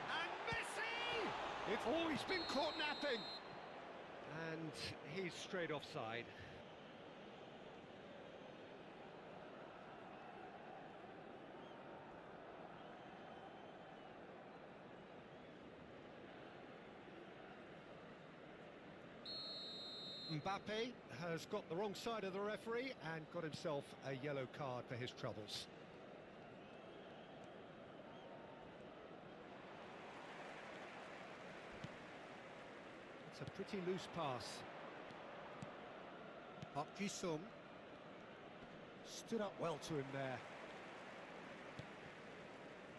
Speaker 3: Messi! It's always been caught napping. And he's straight offside. Mbappe has got the wrong side of the referee and got himself a yellow card for his troubles. It's a pretty loose pass. Park Ji-sung stood up well to him there.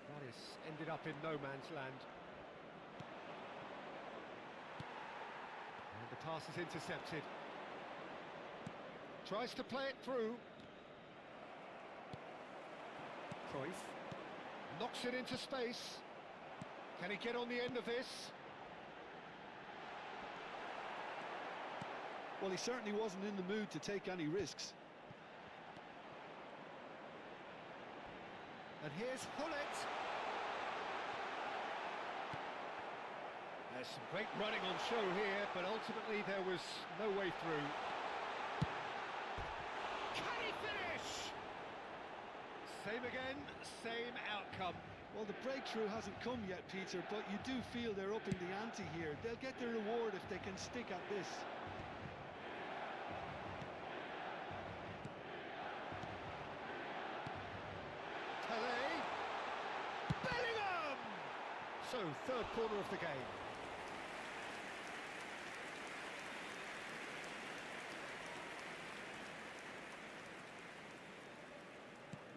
Speaker 3: That is ended up in no man's land. And the pass is intercepted. Tries to play it through. Cruyff knocks it into space. Can he get on the end of this?
Speaker 4: Well, he certainly wasn't in the mood to take any risks.
Speaker 3: And here's Hullet. There's some great running on show here, but ultimately there was no way through. Can he finish? Same again, same outcome.
Speaker 4: Well, the breakthrough hasn't come yet, Peter, but you do feel they're upping the ante here. They'll get their reward if they can stick at this.
Speaker 3: Bellingham! So, third quarter of the game.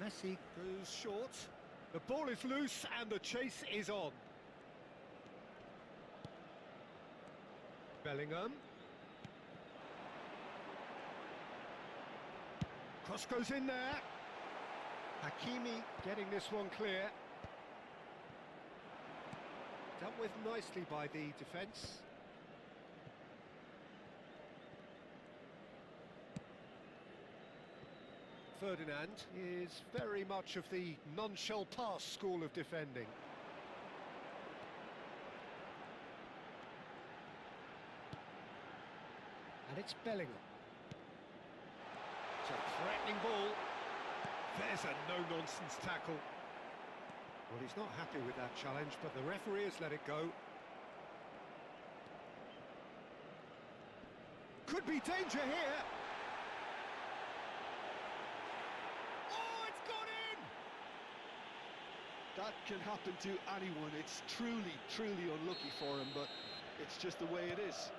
Speaker 3: Messi goes short. The ball is loose and the chase is on. Bellingham. Cross goes in there. Hakimi getting this one clear. Dealt with nicely by the defence. Ferdinand is very much of the none-shall-pass school of defending. And it's Bellingham. It's a threatening ball. There's a no-nonsense tackle. Well, he's not happy with that challenge, but the referee has let it go. Could be danger here. Oh, it's gone in!
Speaker 4: That can happen to anyone. It's truly, truly unlucky for him, but it's just the way it is.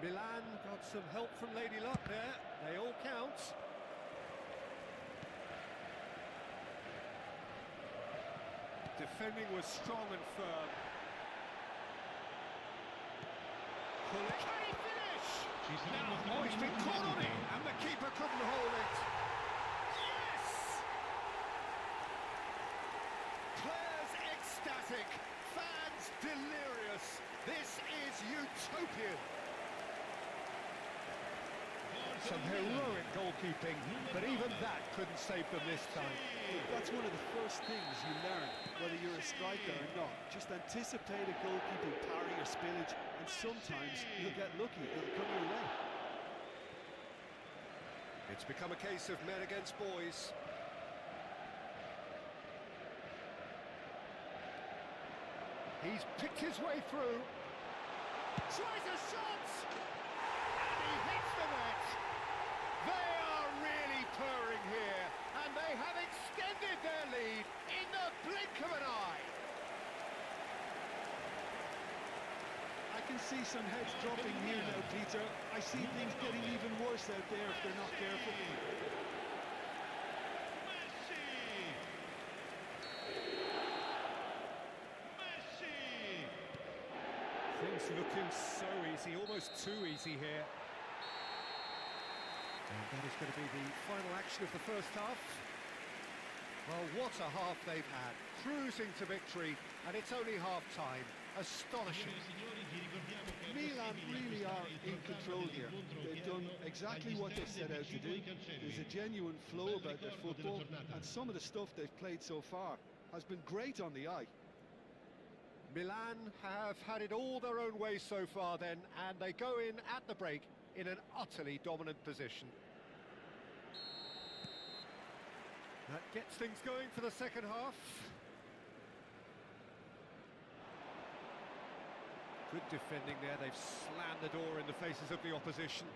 Speaker 3: Milan got some help from Lady Luck there. They all count. Defending was strong and firm. Hullet. Can he finish? Oh, he's been caught on it, and the keeper couldn't hold it. Yes! Players ecstatic, fans delirious. This is utopian. Some heroic goalkeeping, but even that couldn't save them this time.
Speaker 4: That's one of the first things you learn, whether you're a striker or not. Just anticipate a goalkeeping parry or spillage, and sometimes you'll get lucky, it'll come your way.
Speaker 3: It's become a case of men against boys. He's picked his way through. Tries a shot!
Speaker 1: And he hits the net. They are really purring here, and they have extended their lead in the blink of an eye.
Speaker 4: I can see some heads dropping here now, Peter. I see things getting even worse out there if they're not careful.
Speaker 3: Things looking so easy, almost too easy here. And that is going to be the final action of the first half.
Speaker 1: Well, what a half they've had. Cruising to victory, and it's only half-time. Astonishing.
Speaker 4: Milan really are in control here. They've done exactly what they set out to do. There's a genuine flow about their football, and some of the stuff they've played so far has been great on the eye.
Speaker 3: Milan have had it all their own way so far then, and they go in at the break in an utterly dominant position. That gets things going for the second half. Good defending there, they've slammed the door in the faces of the opposition.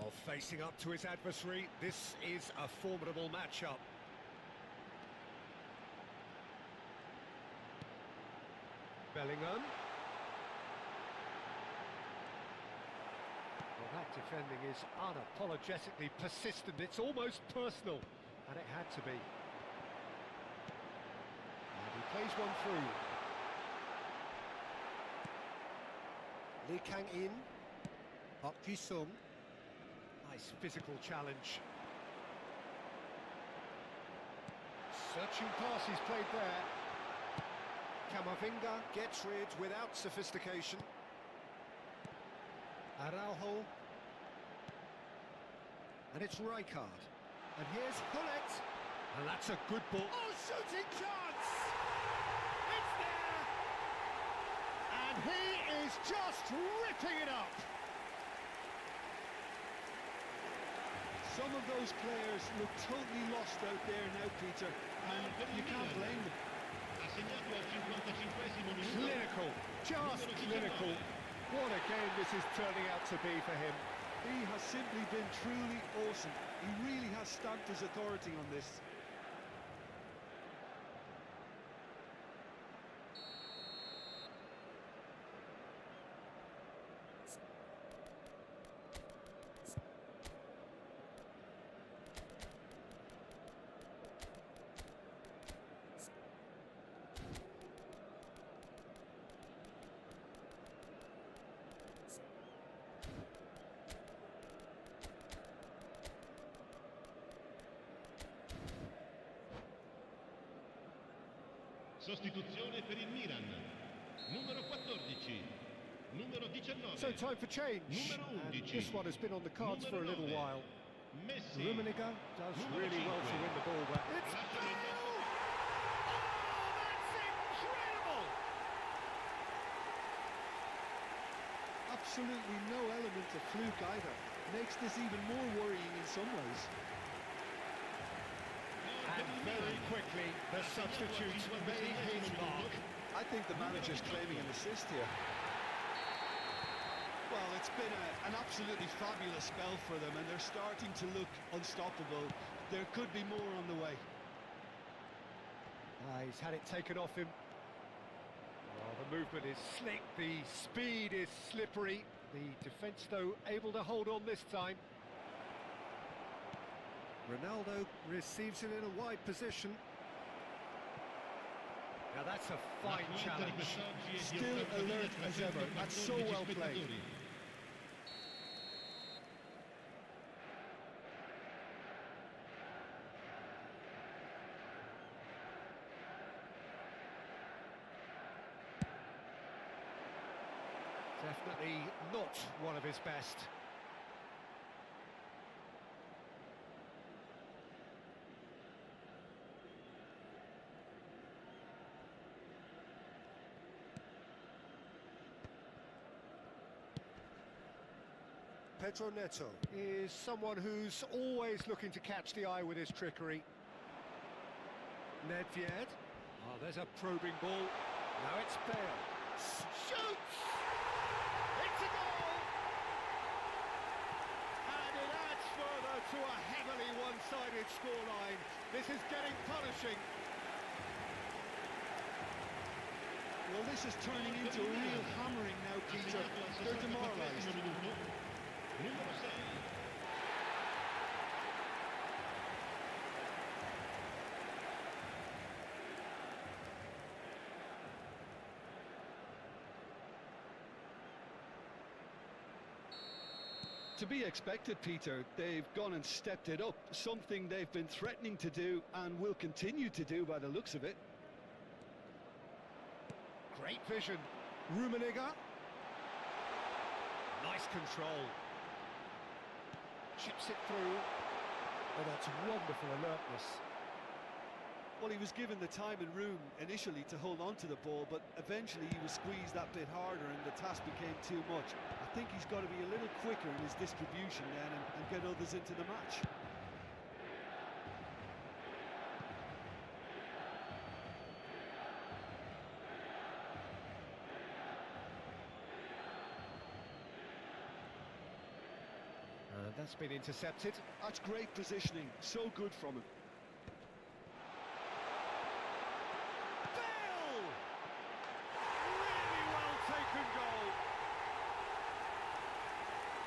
Speaker 3: Oh, facing up to his adversary, this is a formidable matchup. Bellingham. Well, that defending is unapologetically persistent, it's almost personal, and it had to be. And he plays one through. Lee Kang-in, Park Ji-sung. Nice physical challenge. Searching pass he's played there. Camavinga gets rid without sophistication. Araujo. And it's Rijkaard. And here's Hullet. And that's a good ball. Oh, shooting chance! It's there!
Speaker 1: And he is just ripping it up.
Speaker 4: Some of those players look totally lost out there now, Peter, and you can't blame them.
Speaker 1: Clinical, just clinical. What a game this is turning out to be for him.
Speaker 4: He has simply been truly awesome. He really has stamped his authority on this.
Speaker 6: Sostituzione per il Milan. Numero 14. Numero 19.
Speaker 3: So time for change.
Speaker 6: Numero
Speaker 3: And
Speaker 6: 11.
Speaker 3: this one has been on the cards for a little
Speaker 6: Numero 9.
Speaker 3: while.
Speaker 6: Messi.
Speaker 3: Rummenigge does
Speaker 6: Numero
Speaker 3: really well to
Speaker 6: 5.
Speaker 3: win the ball back. It's
Speaker 6: Lasciano il tempo.
Speaker 1: That's incredible!
Speaker 4: Absolutely no element of fluke either. Makes this even more worrying in some ways.
Speaker 3: And very quickly, the substitute made his mark.
Speaker 4: I think the manager's claiming an assist here. Well, it's been an absolutely fabulous spell for them, and they're starting to look unstoppable. There could be more on the way.
Speaker 3: He's had it taken off him. Oh, the movement is slick, the speed is slippery. The defence, though, able to hold on this time. Ronaldo receives it in a wide position. Now that's a fine challenge.
Speaker 4: Still alert as ever. That's so well played.
Speaker 3: Definitely not one of his best. Pedro Neto is someone who's always looking to catch the eye with his trickery. Nedved. Oh, there's a probing ball. Now it's Bale.
Speaker 1: Shoots! lopsided scoreline. This is getting punishing.
Speaker 4: Well, this is turning into a real hammering now, Peter. They're demoralised.
Speaker 6: Numero 6.
Speaker 4: To be expected, Peter. They've gone and stepped it up, something they've been threatening to do and will continue to do by the looks of it.
Speaker 1: Great vision. Rummenigge. Nice control. Chips it through. Oh, that's wonderful alertness.
Speaker 4: Well, he was given the time and room initially to hold on to the ball, but eventually he was squeezed that bit harder and the task became too much. I think he's got to be a little quicker in his distribution then and get others into the match.
Speaker 1: That's been intercepted.
Speaker 4: That's great positioning, so good from him.
Speaker 1: Bale! Really well taken goal.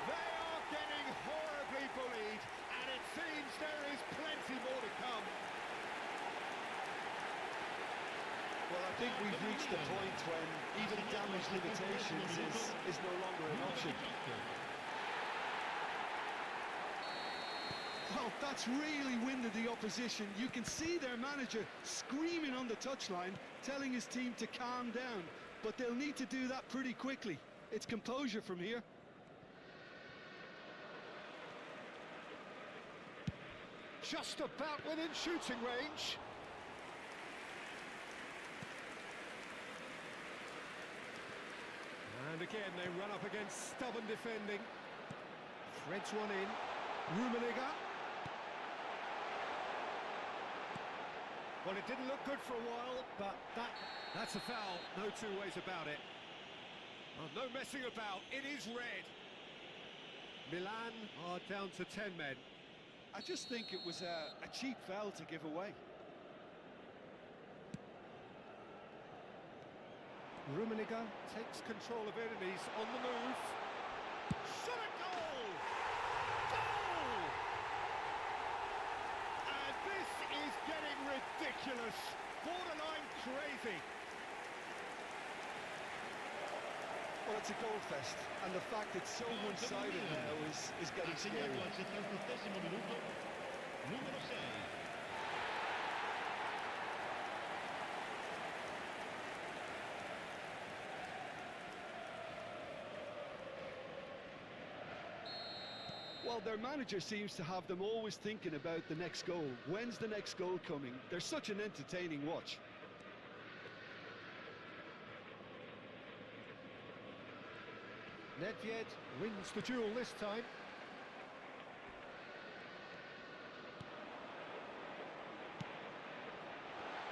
Speaker 1: They are getting horribly bullied, and it seems there is plenty more to come.
Speaker 4: Well, I think we've reached the point when even damage limitations is no longer an option. Well, that's really winded the opposition. You can see their manager screaming on the touchline, telling his team to calm down. But they'll need to do that pretty quickly. It's composure from here.
Speaker 1: Just about within shooting range. And again, they run up against stubborn defending. Threads one in. Rummenigge. Well, it didn't look good for a while, but that's a foul. No two ways about it. Oh, no messing about. It is red. Milan are down to 10 men.
Speaker 4: I just think it was a cheap foul to give away.
Speaker 1: Rummenigge takes control of it and he's on the move. Shot at goal! Goal! And this is getting ridiculous. Borderline crazy.
Speaker 4: Well, it's a goal fest, and the fact it's so one-sided now is getting scary.
Speaker 6: Segnato al 78esimo minuto, numero 6.
Speaker 4: Well, their manager seems to have them always thinking about the next goal. When's the next goal coming? They're such an entertaining watch.
Speaker 1: Nedved wins the duel this time.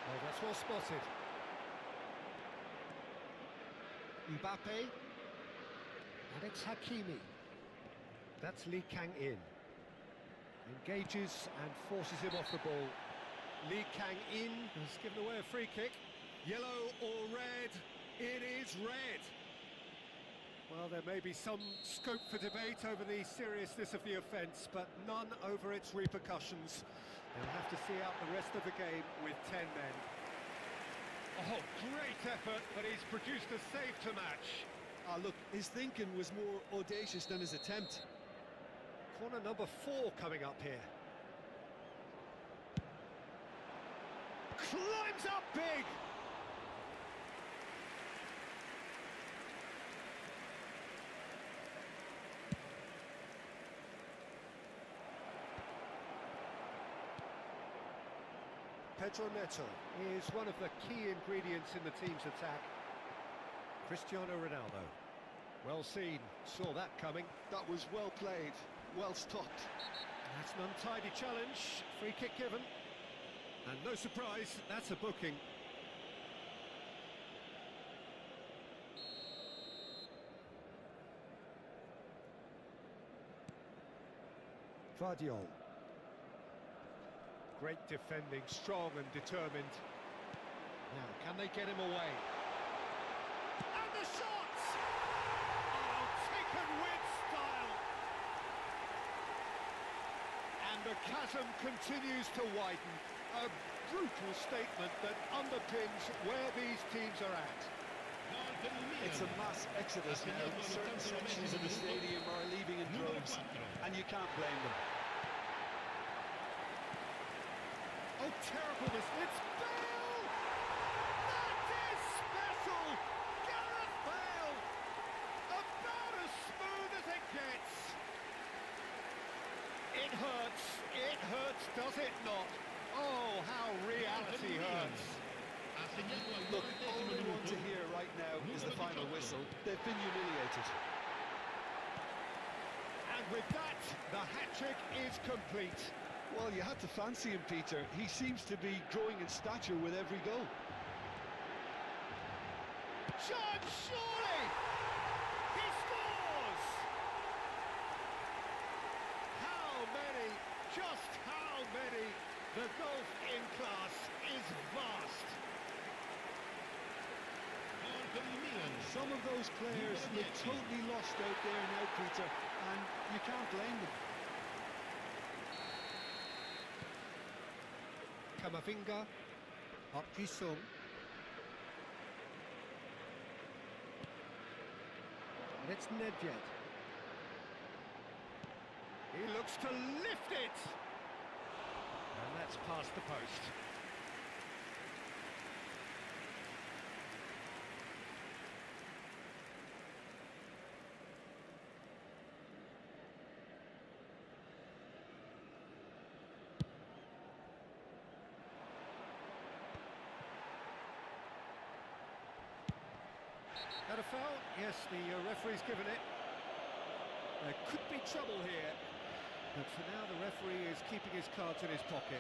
Speaker 1: Oh, that's well spotted. Mbappe. And it's Hakimi. That's Lee Kang-in. Engages and forces him off the ball. Lee Kang-in has given away a free kick. Yellow or red? It is red. Well, there may be some scope for debate over the seriousness of the offence, but none over its repercussions. They'll have to see out the rest of the game with 10 men. Oh, great effort, but he's produced a save to match.
Speaker 4: Ah, look, his thinking was more audacious than his attempt.
Speaker 1: Corner number 4 coming up here. Climbs up big! Pedro Neto is one of the key ingredients in the team's attack. Cristiano Ronaldo. Well seen, saw that coming.
Speaker 4: That was well played, well stopped.
Speaker 1: That's an untidy challenge, free kick given. And no surprise, that's a booking. Vardiol.
Speaker 3: Great defending, strong and determined. Now, can they get him away? And the shot! Oh, taken with style! And the chasm continues to widen. A brutal statement that underpins where these teams are at.
Speaker 4: It's a mass exodus now. Certain sections of the stadium are leaving in droves, and you can't blame them.
Speaker 3: Oh, terrible mistake. It's Bale! That is special! Gareth Bale! About as smooth as it gets. It hurts, does it not? Oh, how reality hurts.
Speaker 4: Look, all they want to hear right now is the final whistle. They've been humiliated.
Speaker 3: And with that, the hat-trick is complete.
Speaker 4: Well, you had to fancy him, Peter. He seems to be growing in stature with every goal.
Speaker 3: John Surely! He scores! How many, just how many? The gulf in class is vast.
Speaker 4: Some of those players look totally lost out there now, Peter, and you can't blame them.
Speaker 3: Kamavinga, Park Ji-sung. And it's Nedved. He looks to lift it! And that's past the post. Had a foul? Yes, the referee's given it. There could be trouble here, but for now the referee is keeping his cards in his pocket.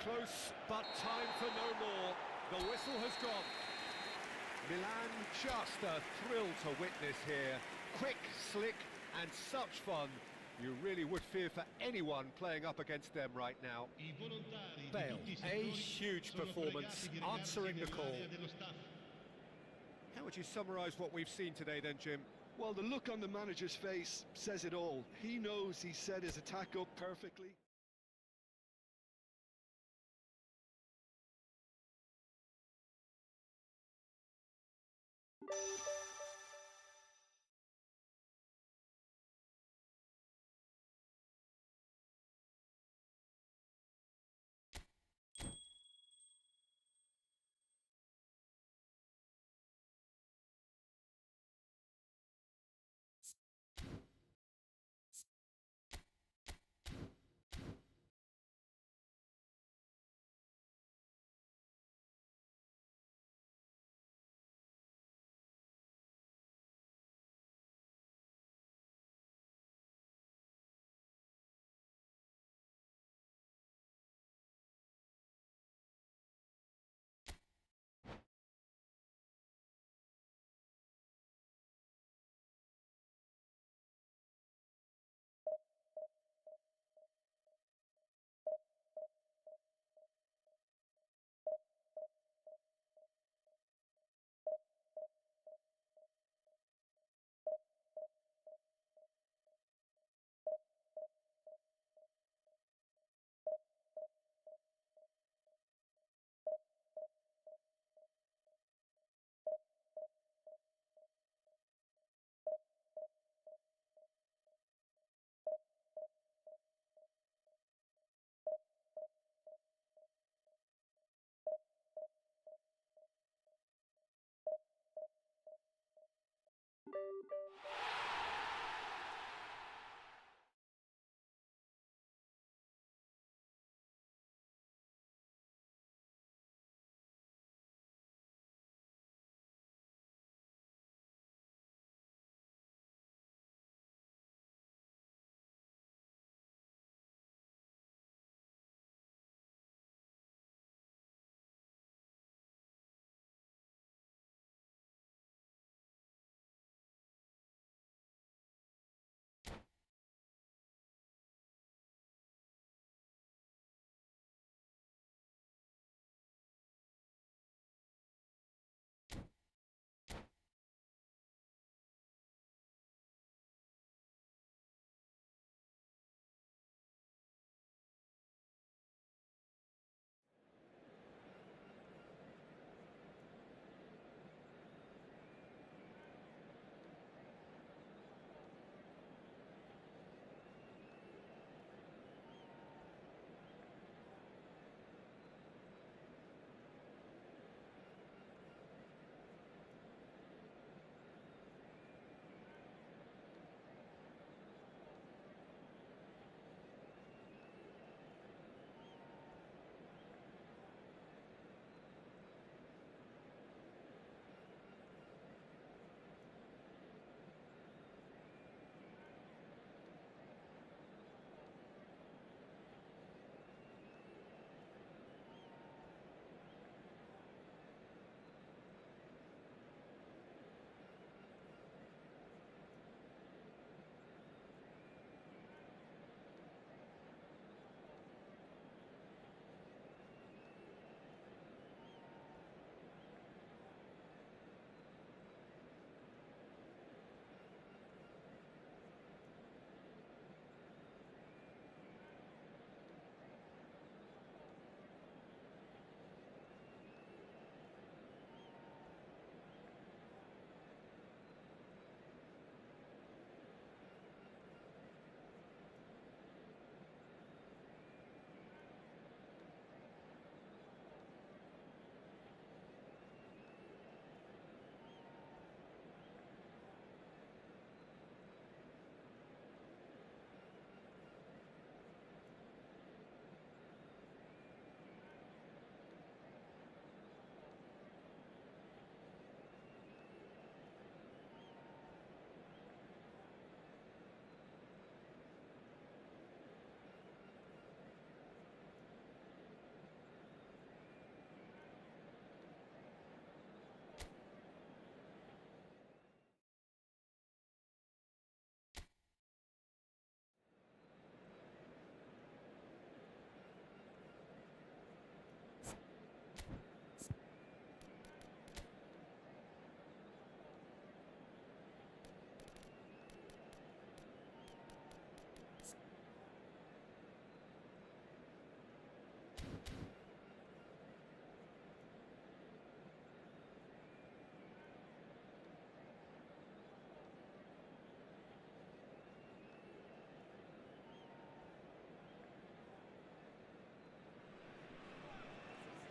Speaker 3: Close, but time for no more. The whistle has gone. Milan, just a thrill to witness here. Quick, slick, and such fun. You really would fear for anyone playing up against them right now. Bale, a huge performance, answering the call. How would you summarise what we've seen today then, Jim?
Speaker 4: Well, the look on the manager's face says it all. He knows he set his attack up perfectly.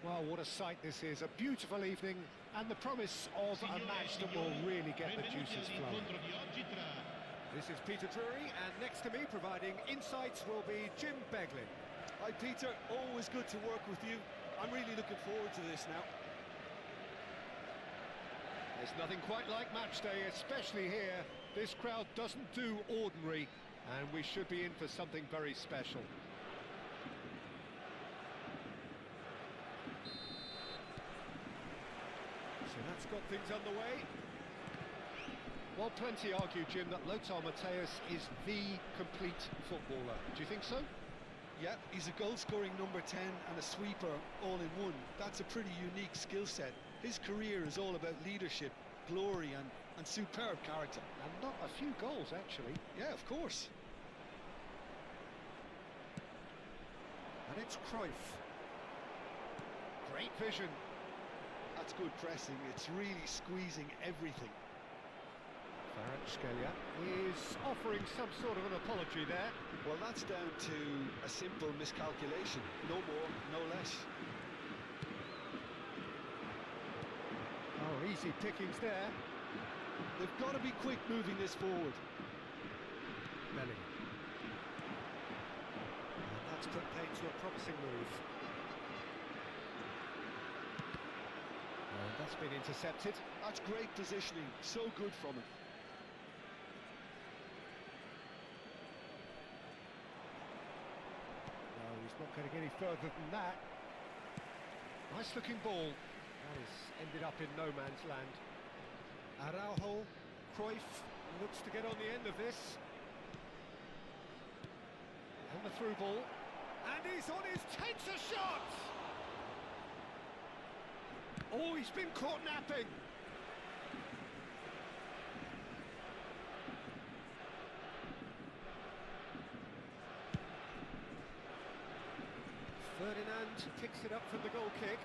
Speaker 3: Well, what a sight this is. A beautiful evening and the promise of a match that will really get the juices flowing. This is Peter Drury, and next to me providing insights will be Jim Beglin.
Speaker 4: Hi Peter, always good to work with you. I'm really looking forward to this now.
Speaker 3: There's nothing quite like match day, especially here. This crowd doesn't do ordinary, and we should be in for something very special. So that's got things underway. Well, plenty argue, Jim, that Lothar Matthäus is the complete footballer. Do you think so?
Speaker 4: Yeah, he's a goal-scoring number 10 and a sweeper all in one. That's a pretty unique skill set. His career is all about leadership, glory and superb character.
Speaker 3: And not a few goals, actually.
Speaker 4: Yeah, of course.
Speaker 3: And it's Cruyff. Great vision.
Speaker 4: That's good pressing. It's really squeezing everything.
Speaker 3: Kvaratskhelia is offering some sort of an apology there.
Speaker 4: Well, that's down to a simple miscalculation. No more, no less.
Speaker 3: Oh, easy pickings there.
Speaker 4: They've got to be quick moving this forward.
Speaker 3: Bellingham. And that's put paid to a promising move. And that's been intercepted.
Speaker 4: That's great positioning. So good from him.
Speaker 3: No, he's not going to get any further than that. Nice looking ball. That has ended up in no man's land. Araujo, Cruyff looks to get on the end of this. And the through ball. And he's on his takes a shot! Oh, he's been caught napping. Ferdinand picks it up from the goal kick.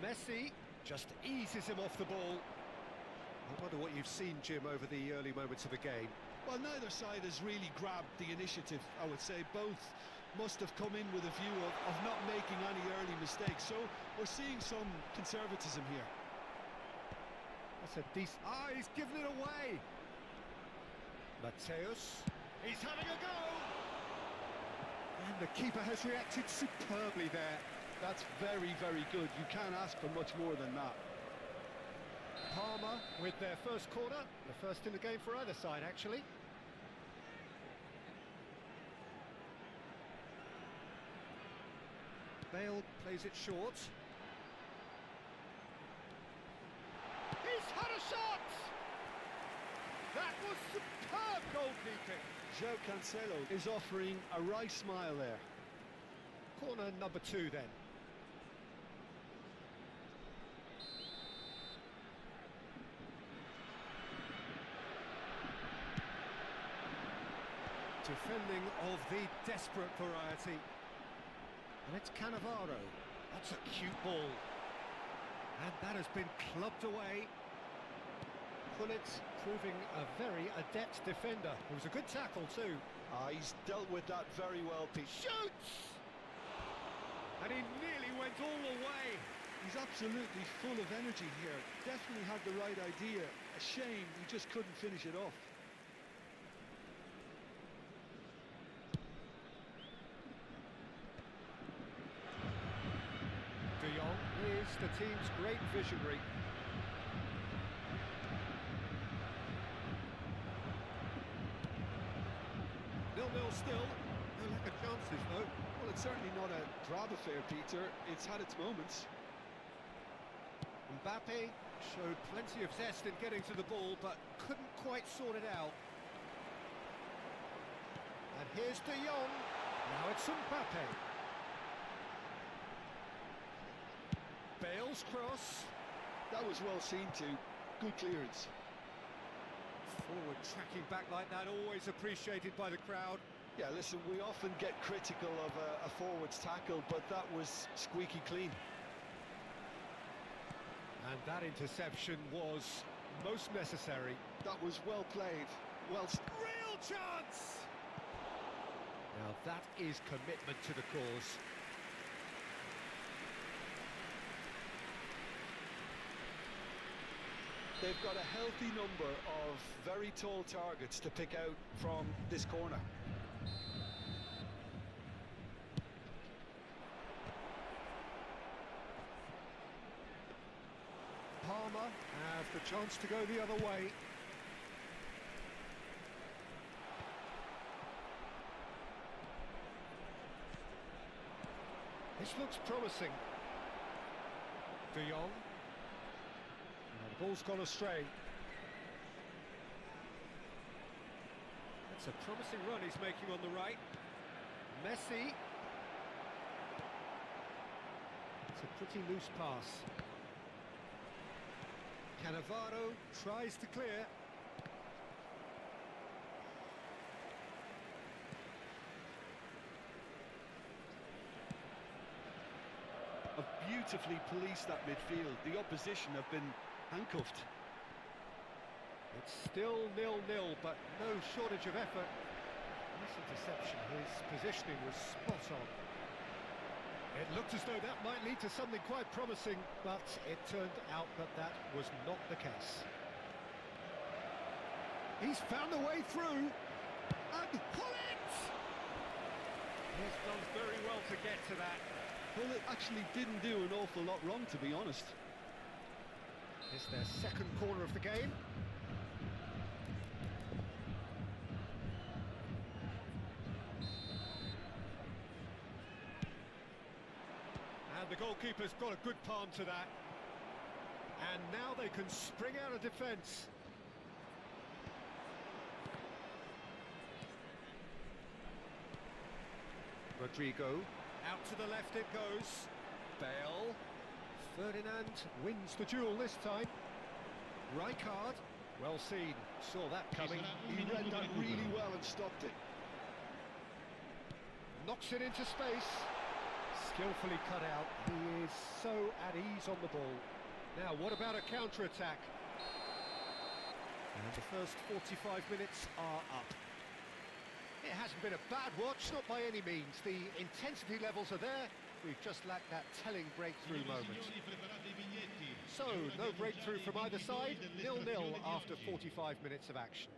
Speaker 3: Messi just eases him off the ball. I wonder what you've seen, Jim, over the early moments of the game.
Speaker 4: Well, neither side has really grabbed the initiative, I would say. Both must have come in with a view of not making any early mistakes. So we're seeing some conservatism here.
Speaker 3: That's a decent... Ah, he's given it away! Matthäus, he's having a go! And the keeper has reacted superbly there.
Speaker 4: That's very, very good. You can't ask for much more than that.
Speaker 3: Parma with their first corner, the first in the game for either side, actually. Bale plays it short. He's had a shot! That was superb goalkeeping.
Speaker 4: João Cancelo is offering a wry smile there.
Speaker 3: Corner number 2 then. Defending of the desperate variety. And it's Cannavaro. That's a cute ball. And that has been clubbed away. Gullit proving a very adept defender. It was a good tackle too.
Speaker 4: He's dealt with that very well, Pete.
Speaker 3: Shoots! And he nearly went all the way.
Speaker 4: He's absolutely full of energy here. Definitely had the right idea. A shame he just couldn't finish it off.
Speaker 3: De Jong is the team's great visionary. Nil-nil still. No lack of chances though.
Speaker 4: Well, it's certainly not a drab affair, Peter. It's had its moments.
Speaker 3: Mbappe showed plenty of zest in getting to the ball, but couldn't quite sort it out. And here's De Jong. Now it's Mbappe. Bale's cross.
Speaker 4: That was well seen too. Good clearance.
Speaker 3: Forward tracking back like that, always appreciated by the crowd.
Speaker 4: Yeah, listen, we often get critical of a forward's tackle, but that was squeaky clean.
Speaker 3: And that interception was most necessary.
Speaker 4: That was well played. Well,
Speaker 3: Real chance! Now that is commitment to the cause.
Speaker 4: they've got a healthy number of very tall targets to pick out from this corner.
Speaker 3: Palmer has the chance to go the other way. This looks promising. De Jong. The ball's gone astray. That's a promising run he's making on the right. Messi. It's a pretty loose pass. Cannavaro tries to clear.
Speaker 4: Have beautifully policed that midfield. The opposition have been handcuffed.
Speaker 3: It's still 0-0, but no shortage of effort. Nice interception. His positioning was spot on. It looked as though that might lead to something quite promising, but it turned out that that was not the case. He's found a way through, and Hullet! He's done very well to get to that.
Speaker 4: Well, it actually didn't do an awful lot wrong, to be honest.
Speaker 3: It's their second corner of the game. And the goalkeeper's got a good palm to that. And now they can spring out of defence. Rodrigo, out to the left it goes. Bale. Ferdinand wins the duel this time. Rijkaard, well seen, saw that coming.
Speaker 4: He read that really well and stopped it.
Speaker 3: Knocks it into space. Skillfully cut out. He is so at ease on the ball. Now, what about a counter-attack? And the first 45 minutes are up. It hasn't been a bad watch, not by any means. The intensity levels are there. We've just lacked that telling breakthrough moment. So, no breakthrough from either side. 0-0 after 45 minutes of action.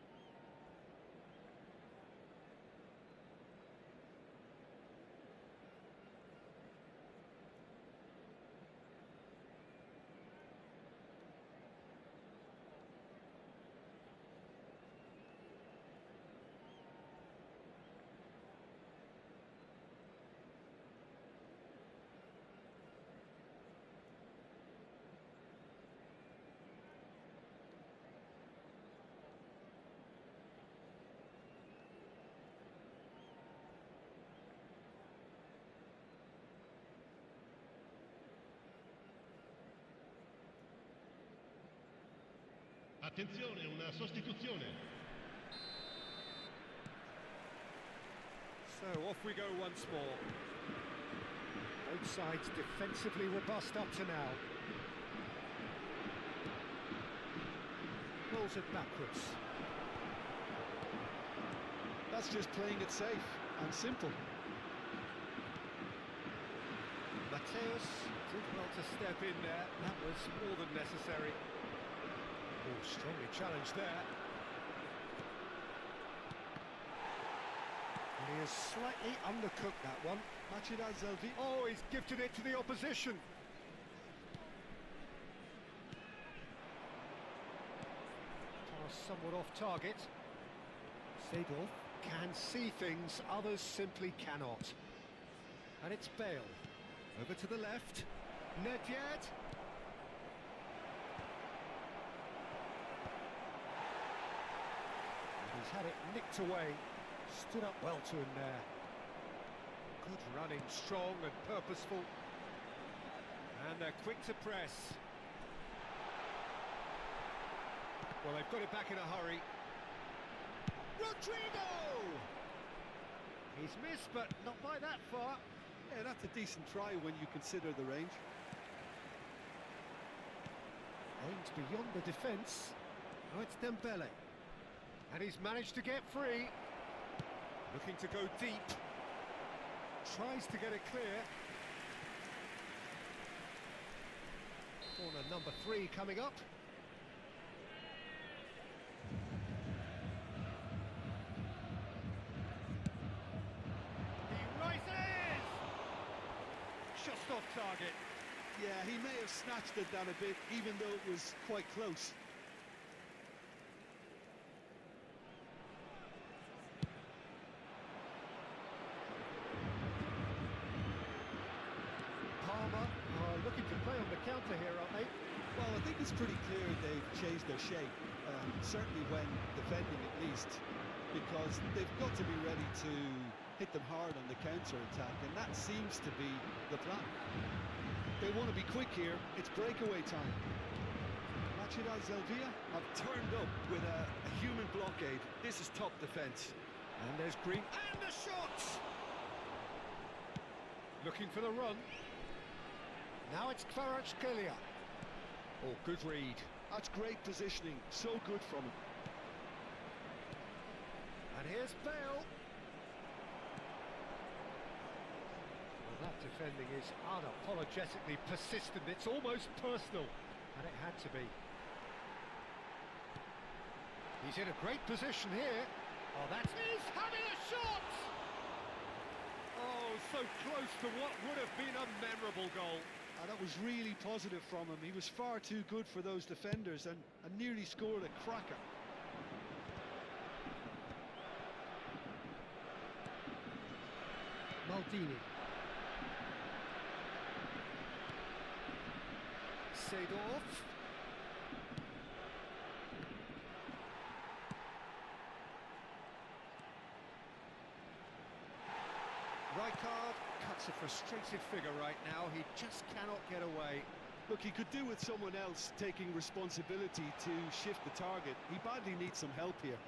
Speaker 6: Attenzione, una sostituzione.
Speaker 3: So off we go once more. Both sides defensively robust up to now. Rolls it backwards.
Speaker 4: That's just playing it safe and simple.
Speaker 3: Mateus did well to step in there. That was more than necessary. Oh, strongly challenged there. And he has slightly undercooked that one.
Speaker 4: Machida Zelvi.
Speaker 3: Oh, he's gifted it to the opposition. Pass somewhat off target. Seedorf can see things others simply cannot. And it's Bale. Over to the left. Nedved. He's had it nicked away. Stood up well to him there. Good running, strong and purposeful. And they're quick to press. Well, they've got it back in a hurry. Rodrigo! He's missed, but not by that far.
Speaker 4: Yeah, that's a decent try when you consider the range.
Speaker 3: Aimed beyond the defence. Now it's Dembele. And he's managed to get free. Looking to go deep. Tries to get it clear. Corner number 3 coming up. target.
Speaker 4: Yeah, he may have snatched at that a bit, even though it was quite close.
Speaker 3: Palmer are looking to play on the counter here, aren't they?
Speaker 4: Well, I think it's pretty clear they've changed their shape, certainly when defending at least, because they've got to be ready to hit them hard on the counter-attack, and that seems to be the plan. They want to be quick here, it's breakaway time. Rachida Zelvia have turned up with a human blockade. This is top defence.
Speaker 3: And there's Green, and the shot! Looking for the run. Now it's Kvaratskhelia. Oh, good read.
Speaker 4: That's great positioning, so good from him.
Speaker 3: And here's Bale. Well, that defending is unapologetically persistent. It's almost personal, and it had to be. He's in a great position here. Oh, that's... He's having a shot! Oh, so close to what would have been a memorable goal.
Speaker 4: That was really positive from him. He was far too good for those defenders and nearly scored a cracker.
Speaker 3: Maldini. Seedorf. Rijkaard cuts a frustrated figure right now. He just cannot get away.
Speaker 4: Look, he could do with someone else taking responsibility to shift the target. He badly needs some help here.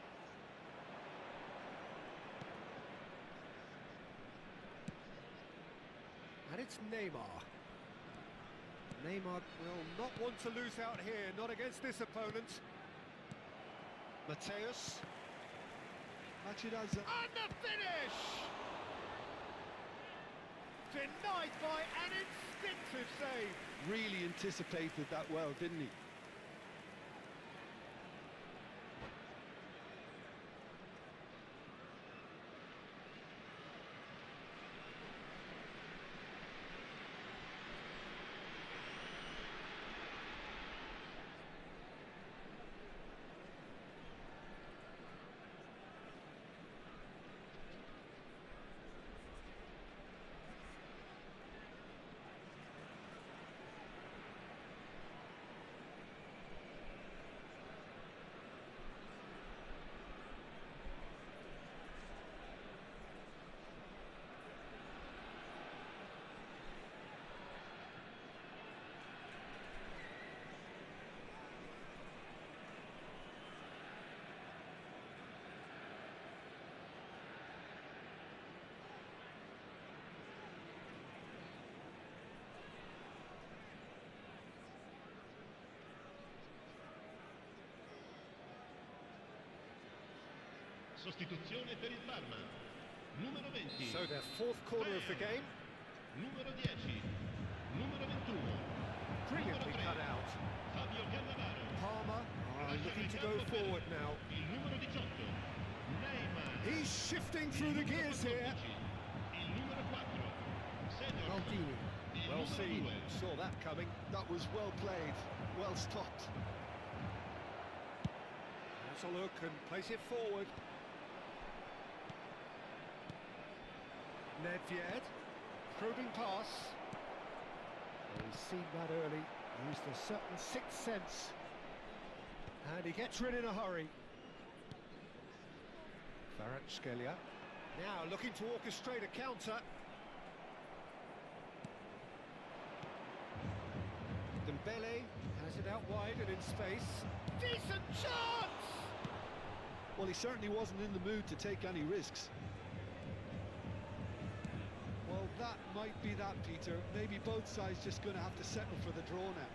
Speaker 3: And it's Neymar. Neymar will not want to lose out here, not against this opponent. Mateus.
Speaker 4: Rachida
Speaker 1: And the finish! Denied by an instinctive save.
Speaker 4: really anticipated that well, didn't he?
Speaker 6: Sostituzione per il Parma. Numero 20.
Speaker 3: So their fourth corner of the game.
Speaker 6: Numero 10. Numero 21.
Speaker 3: Brilliantly cut out.
Speaker 6: Fabio Cannavaro.
Speaker 3: Palmer looking to go forward now.
Speaker 6: Il numero 18. Neymar.
Speaker 3: He's shifting through the gears here.
Speaker 6: Il numero 4. Seedorf.
Speaker 3: Maldini.
Speaker 6: Il
Speaker 3: Well
Speaker 6: numero
Speaker 3: seen.
Speaker 6: 2.
Speaker 3: Saw that coming.
Speaker 4: That was well played, well stopped.
Speaker 3: Has a look and plays it forward. Nedved, probing pass. Oh, he's seen that early, used a certain sixth sense. And he gets rid in a hurry. Kvaratskhelia. Now looking to orchestrate a counter. Dembele has it out wide and in space.
Speaker 1: Decent chance!
Speaker 4: Well, he certainly wasn't in the mood to take any risks. Well, that might be that, Peter. Maybe both sides just going to have to settle for the draw now.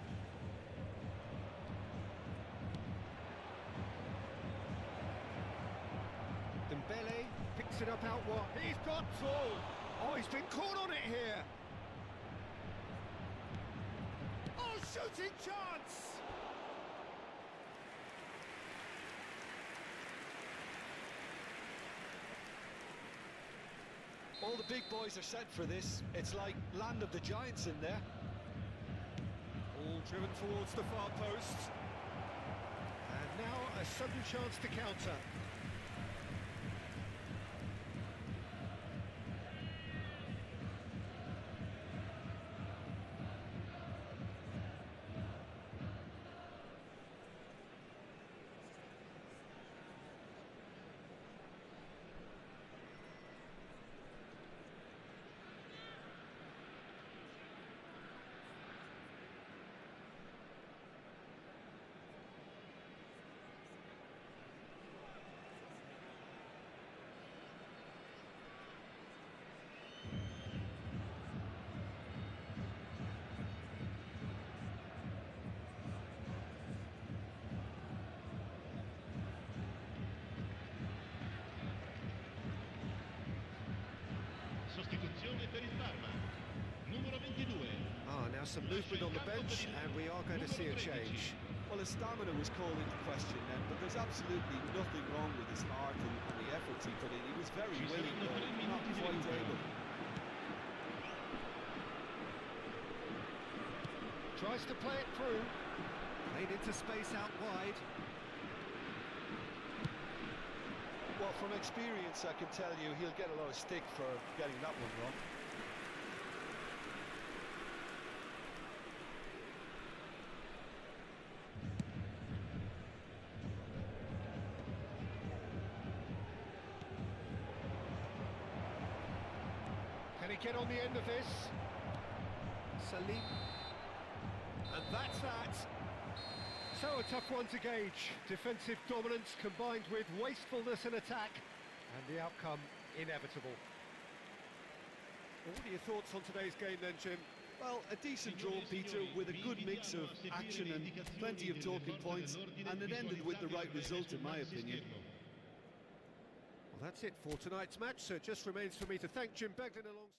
Speaker 3: Dembele picks it up out wide. He's got full. Oh, he's been caught on it here. Oh, shooting chance!
Speaker 4: All the big boys are set for this. It's like land of the giants in there.
Speaker 3: Ball driven towards the far post. And now a sudden chance to counter.
Speaker 6: Sostituzione per il Parma. Numero 22.
Speaker 3: Ah, now some movement on the bench, and we are going to see a change.
Speaker 4: Well, his stamina was called into question then, but there's absolutely nothing wrong with his heart and the efforts he put in. He was very willing, but not quite able.
Speaker 3: Tries to play it through. Played into space out wide.
Speaker 4: Well, from experience, I can tell you he'll get a lot of stick for getting that one wrong.
Speaker 3: Can he get on the end of this? Salim. And that's that. So a tough one to gauge. Defensive dominance combined with wastefulness in attack, and the outcome inevitable. What are your thoughts on today's game then, Jim?
Speaker 4: Well, a decent draw, Peter, with a good mix of action and plenty of talking points, and it ended with the right result, in my opinion.
Speaker 3: Well, that's it for tonight's match, so it just remains for me to thank Jim Beglin alongside.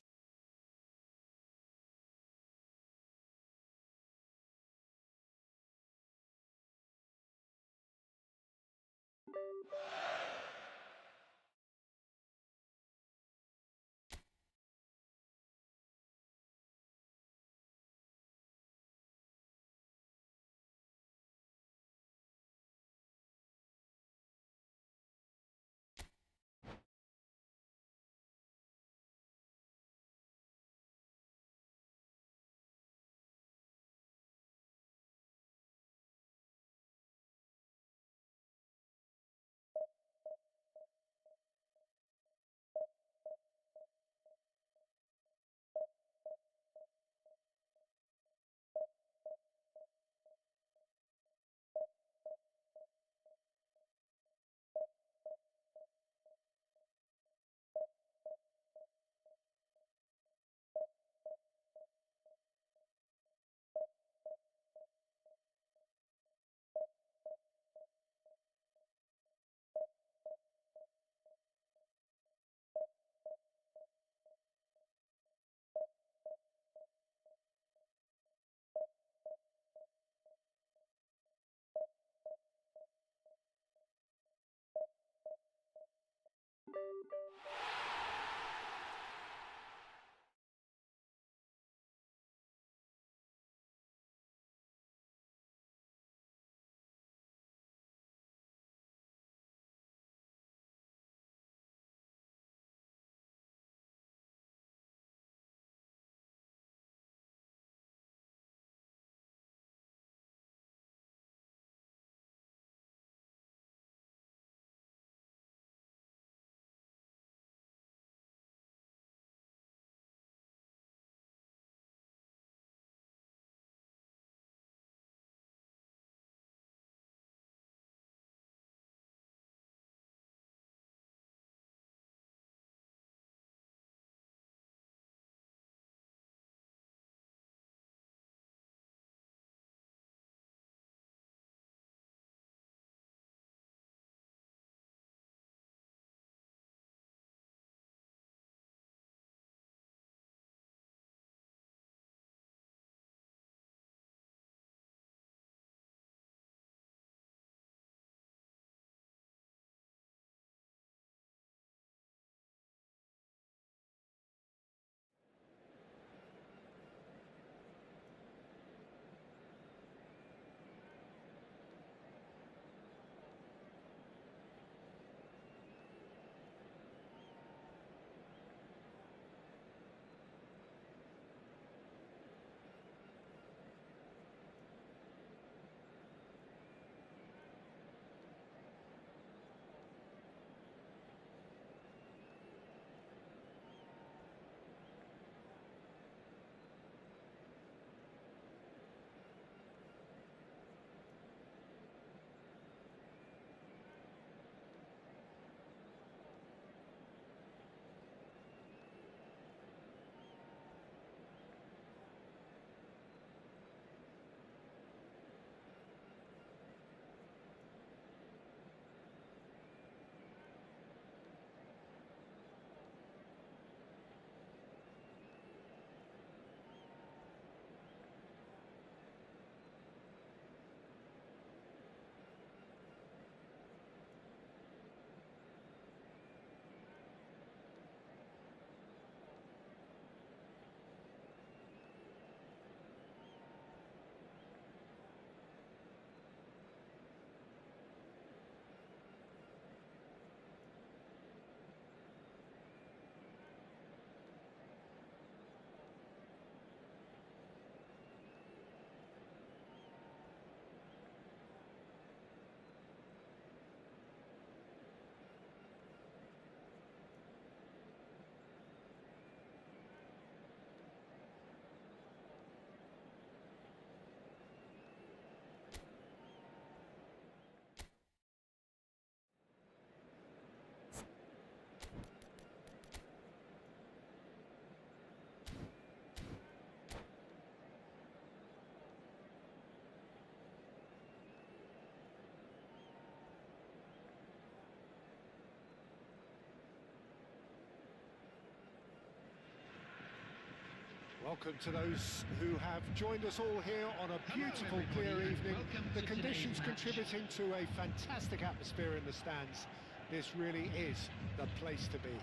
Speaker 3: Welcome to those who have joined us all here on a beautiful, clear
Speaker 5: everybody, and
Speaker 3: evening.
Speaker 5: welcome
Speaker 3: The
Speaker 5: to
Speaker 3: conditions
Speaker 5: today's match.
Speaker 3: contributing to a fantastic atmosphere in the stands. This really is the place to be.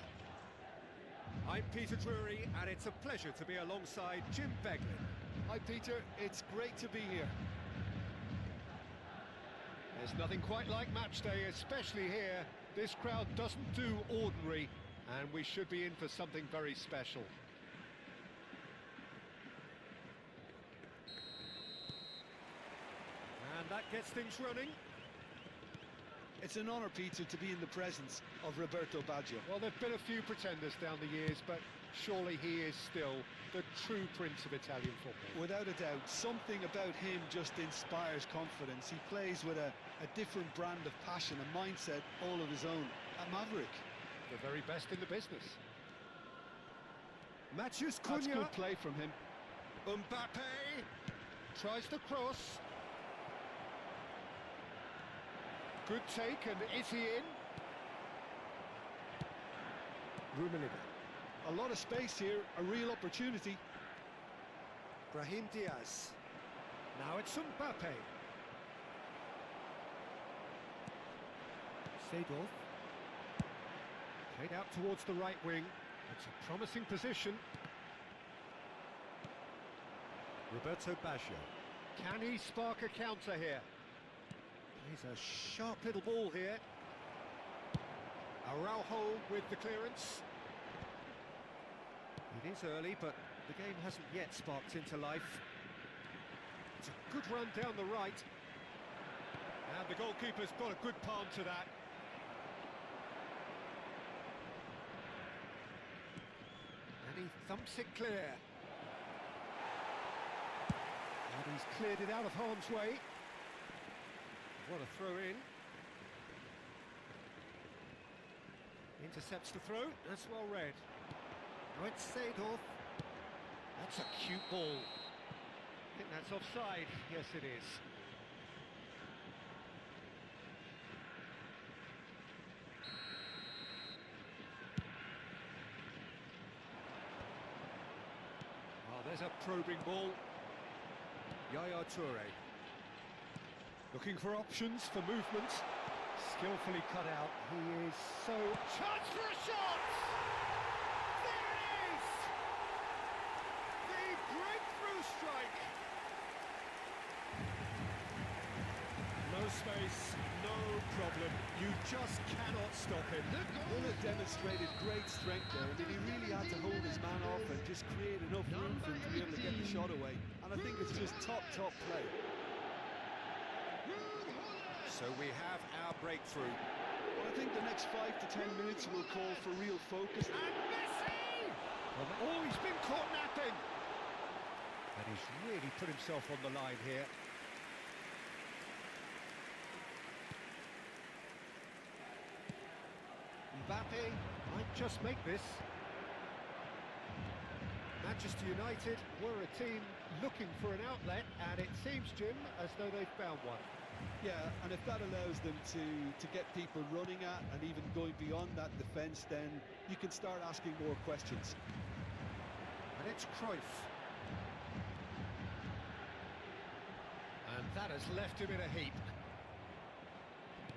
Speaker 3: I'm Peter Drury, and it's a pleasure to be alongside Jim Beglin.
Speaker 4: Hi, Peter. It's great to be here.
Speaker 3: There's nothing quite like match day, especially here. This crowd doesn't do ordinary, and we should be in for something very special. And that gets things running.
Speaker 4: It's an honour, Peter, to be in the presence of Roberto Baggio.
Speaker 3: Well, there've been a few pretenders down the years, but surely he is still the true prince of Italian football.
Speaker 4: Without a doubt, something about him just inspires confidence. He plays with a different brand of passion, a mindset all of his own. A maverick.
Speaker 3: The very best in the business. Matheus
Speaker 4: That's
Speaker 3: Cunha.
Speaker 4: good play from him.
Speaker 3: Mbappe tries to cross. Good take, and is he in? Rummenigge.
Speaker 4: A lot of space here, a real opportunity.
Speaker 3: Brahim Diaz. Now it's Mbappe. Seedorf. Played out towards the right wing. It's a promising position. Roberto Baggio. Can he spark a counter here? He's a sharp little ball here. Araujo with the clearance. It is early, but the game hasn't yet sparked into life. It's a good run down the right. And the goalkeeper's got a good palm to that. And he thumps it clear. And he's cleared it out of harm's way. What a throw in. Intercepts the throw. That's well read. Now it's Seedorf. That's a cute ball. I think that's offside. Yes, it is. Oh, there's a probing ball. Yaya Toure. Looking for options for movement. Skillfully cut out. He is so... Chance for a shot! There it is! The breakthrough strike! No space, no problem. You just cannot stop him.
Speaker 4: Muller demonstrated great strength there. I mean, he really had to hold his man off and just create enough room for him to be able to get the shot away. And I think it's just top play.
Speaker 3: So we have our breakthrough.
Speaker 4: Well, I think the next 5 to 10 minutes will call for real focus.
Speaker 3: And Messi! Oh, he's been caught napping. And he's really put himself on the line here. Mbappe might just make this. Manchester United were a team looking for an outlet, and it seems, Jim, as though they've found one.
Speaker 4: Yeah, and if that allows them to get people running at and even going beyond that defence, then you can start asking more questions.
Speaker 3: And it's Cruyff. And that has left him in a heap.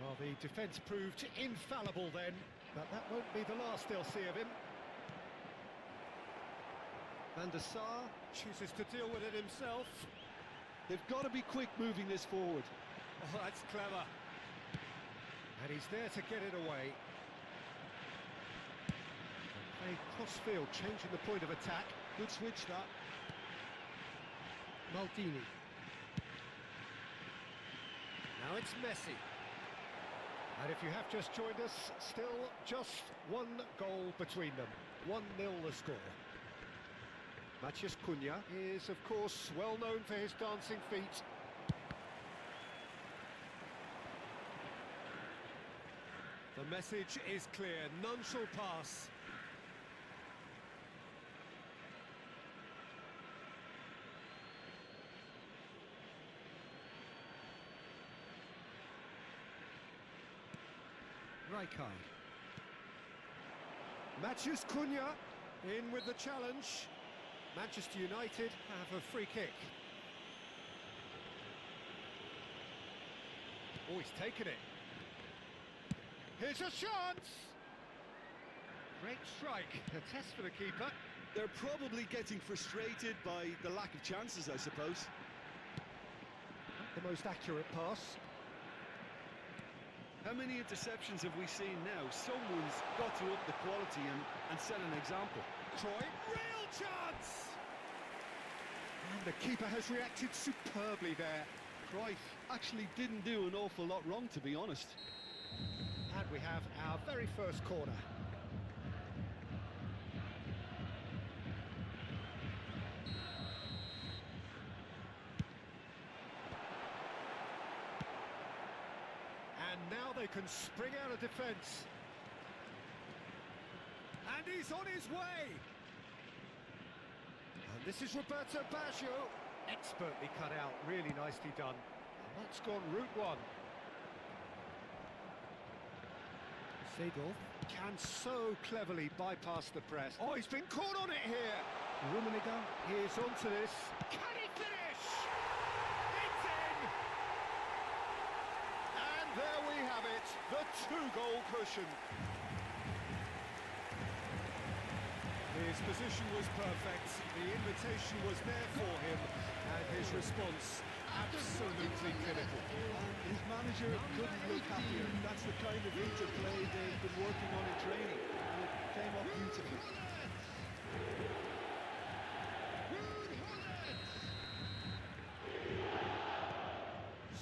Speaker 3: Well, the defence proved infallible then, but that won't be the last they'll see of him. Van der Sar chooses to deal with it himself.
Speaker 4: They've got to be quick moving this forward.
Speaker 3: Oh, that's clever. And he's there to get it away. Play cross-field, changing the point of attack.
Speaker 4: Good switch, that.
Speaker 3: Maldini. Now it's Messi. And if you have just joined us, still just one goal between them. 1-0 the score. Matheus Cunha is, of course, well known for his dancing feet. The message is clear, none shall pass. Rijkaard. Matheus Cunha in with the challenge. Manchester United have a free kick. Oh, he's taken it. Here's a chance! Great strike, a test for the keeper.
Speaker 4: They're probably getting frustrated by the lack of chances, I suppose.
Speaker 3: Not the most accurate pass.
Speaker 4: How many interceptions have we seen now? Someone's got to up the quality and set an example.
Speaker 3: Troy, real chance! And the keeper has reacted superbly there.
Speaker 4: Cruyff actually didn't do an awful lot wrong, to be honest.
Speaker 3: And we have our very first corner. And now they can spring out of defence. And he's on his way! And this is Roberto Baggio. Expertly cut out, really nicely done. And that's gone route one. Seedorf can so cleverly bypass the press. Oh, he's been caught on it here. Rummenigge is onto this. Can he finish? It's in! And there we have it, the two-goal cushion. His position was perfect, the invitation was there for him, and his response absolutely clinical.
Speaker 4: His manager couldn't look happier. That's the kind of interplay they've been working on in training, and it came off beautifully.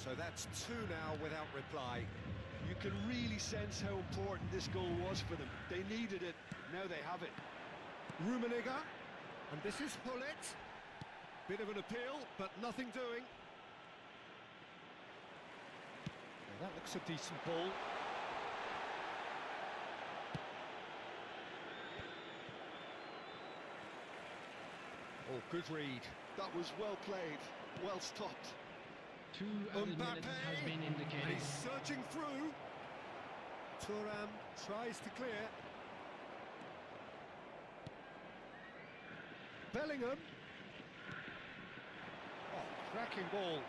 Speaker 3: So that's two now without reply.
Speaker 4: You can really sense how important this goal was for them. They needed it, now they have it.
Speaker 3: Rummenigge, and this is Hullet. Bit of an appeal, but nothing doing. Well, that looks a decent ball. Oh, good read.
Speaker 4: That was well played, well stopped.
Speaker 2: 2 added minutes has
Speaker 3: Mbappe,
Speaker 2: been
Speaker 3: and
Speaker 2: indicated.
Speaker 4: uh,
Speaker 3: he's surging through. Thuram tries to clear. Bellingham. Oh, cracking ball.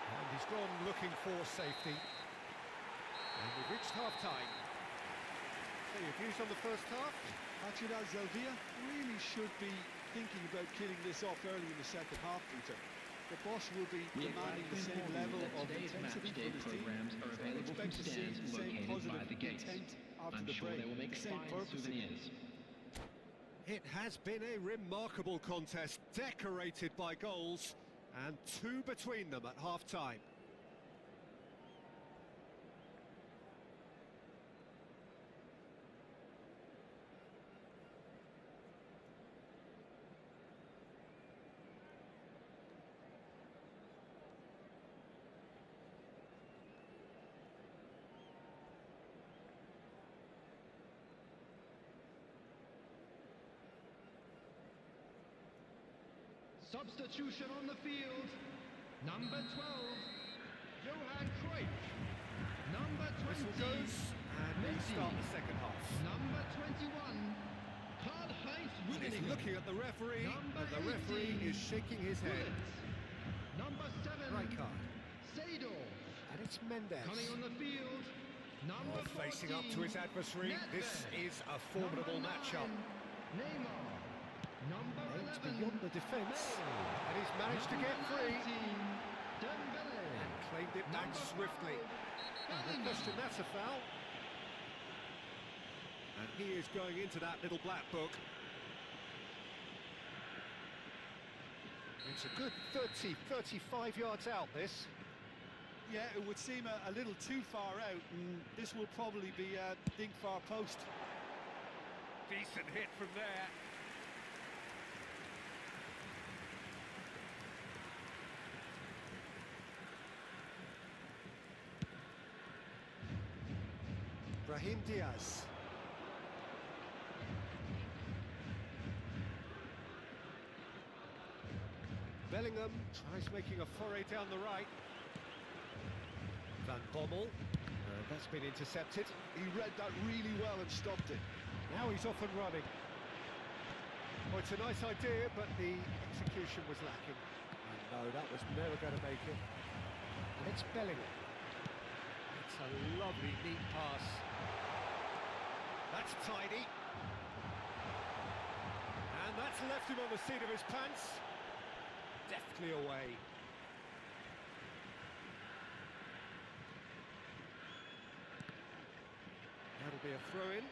Speaker 3: And he's gone looking for safety. And we've reached half-time. So your views on the first half?
Speaker 4: Nacional Zelvia really should be thinking about killing this off early in the second half, Peter. The boss will be
Speaker 2: We
Speaker 4: demanding the
Speaker 2: advise
Speaker 4: same
Speaker 2: inform you
Speaker 4: level
Speaker 2: that
Speaker 4: of
Speaker 2: today's
Speaker 4: intensity
Speaker 2: matchday
Speaker 4: from his team.
Speaker 2: programs are
Speaker 4: So
Speaker 2: available
Speaker 4: expect
Speaker 2: from
Speaker 4: to see
Speaker 2: stands
Speaker 4: the same
Speaker 2: located
Speaker 4: positive
Speaker 2: by the gates.
Speaker 4: intent after
Speaker 2: I'm
Speaker 4: the
Speaker 2: sure
Speaker 4: break,
Speaker 2: they will make
Speaker 4: the same
Speaker 2: fine
Speaker 4: purpose again.
Speaker 2: souvenirs.
Speaker 3: It has been a remarkable contest, decorated by goals, and two between them at half-time.
Speaker 5: Substitution on the field. Number 12, Johan Cruyff. Number 20,
Speaker 3: Whistle goes, and we
Speaker 5: Messi.
Speaker 3: start the second half.
Speaker 5: Number 21, Karl-Heinz
Speaker 3: And he's
Speaker 5: Rummenigge.
Speaker 3: looking at the referee,
Speaker 5: Number
Speaker 3: and the referee
Speaker 5: 18,
Speaker 3: is shaking his head.
Speaker 5: Hullet. Number 7,
Speaker 3: Right card.
Speaker 5: Seedorf.
Speaker 3: And it's Mendes.
Speaker 5: Coming on the field, number
Speaker 3: Oh, facing up
Speaker 5: 14,
Speaker 3: to his adversary. This
Speaker 5: Nedved.
Speaker 3: is a formidable
Speaker 5: Number
Speaker 3: matchup.
Speaker 5: 9, Neymar. Number
Speaker 3: Aims
Speaker 5: 11,
Speaker 3: beyond the defence,
Speaker 5: Bale.
Speaker 3: and he's managed to get
Speaker 5: Number
Speaker 3: free.
Speaker 5: 19, Dembele.
Speaker 3: And claimed it back
Speaker 5: Number
Speaker 3: swiftly.
Speaker 5: 5,
Speaker 3: No
Speaker 5: Bellingham.
Speaker 3: question, that's a foul. And he is going into that little black book. It's a good 30, 35 yards out, this.
Speaker 4: Yeah, it would seem a little too far out, and this will probably be a dink far post.
Speaker 3: Decent hit from there. Brahim Diaz. Bellingham tries making a foray down the right. Van Bommel. That's been intercepted.
Speaker 4: He read that really well and stopped it.
Speaker 3: Now he's off and running. Well, it's a nice idea, but the execution was lacking. And no, that was never going to make it. And it's Bellingham. It's a lovely, neat pass. That's tidy. And that's left him on the seat of his pants. Deftly away. That'll be a throw-in.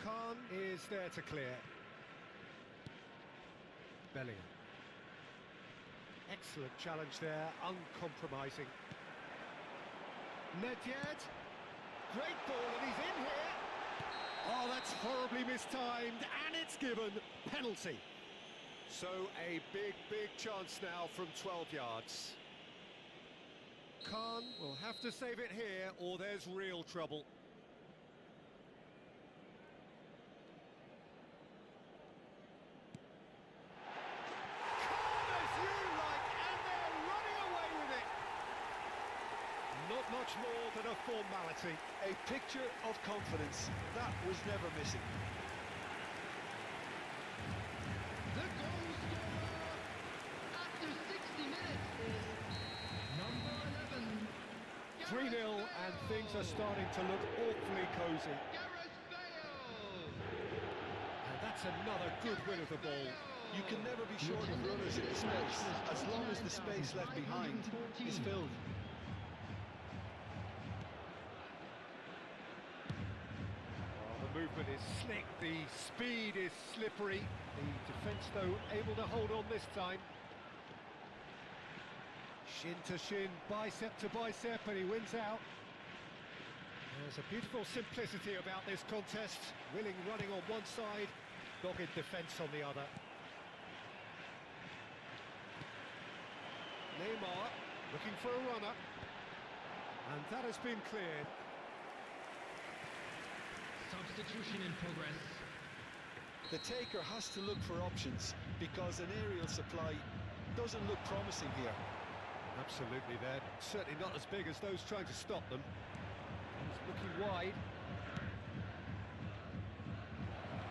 Speaker 3: Khan is there to clear. Bellingham. Excellent challenge there, uncompromising. Nedved. Great ball, and he's in here. Oh, that's horribly mistimed, and it's given. Penalty. So a big chance now from 12 yards. Khan will have to save it here, or there's real trouble. Not much more than a formality.
Speaker 4: A picture of confidence. That was never missing.
Speaker 5: The goal scorer after 60 minutes is number 11.
Speaker 3: 3-0, and things are starting to look awfully cosy.
Speaker 5: Gareth Bale.
Speaker 3: And that's another good win of the ball.
Speaker 4: You can never be short of runners in the space, as long as the space left behind is filled.
Speaker 3: Movement is slick, the speed is slippery. The defence, though, able to hold on this time. Shin to shin, bicep to bicep, and he wins out. There's a beautiful simplicity about this contest. Willing running on one side, dogged defence on the other. Neymar looking for a runner. And that has been cleared.
Speaker 2: Substitution in progress.
Speaker 4: The taker has to look for options, because an aerial supply doesn't look promising here.
Speaker 3: Absolutely, they're certainly not as big as those trying to stop them. He's looking wide.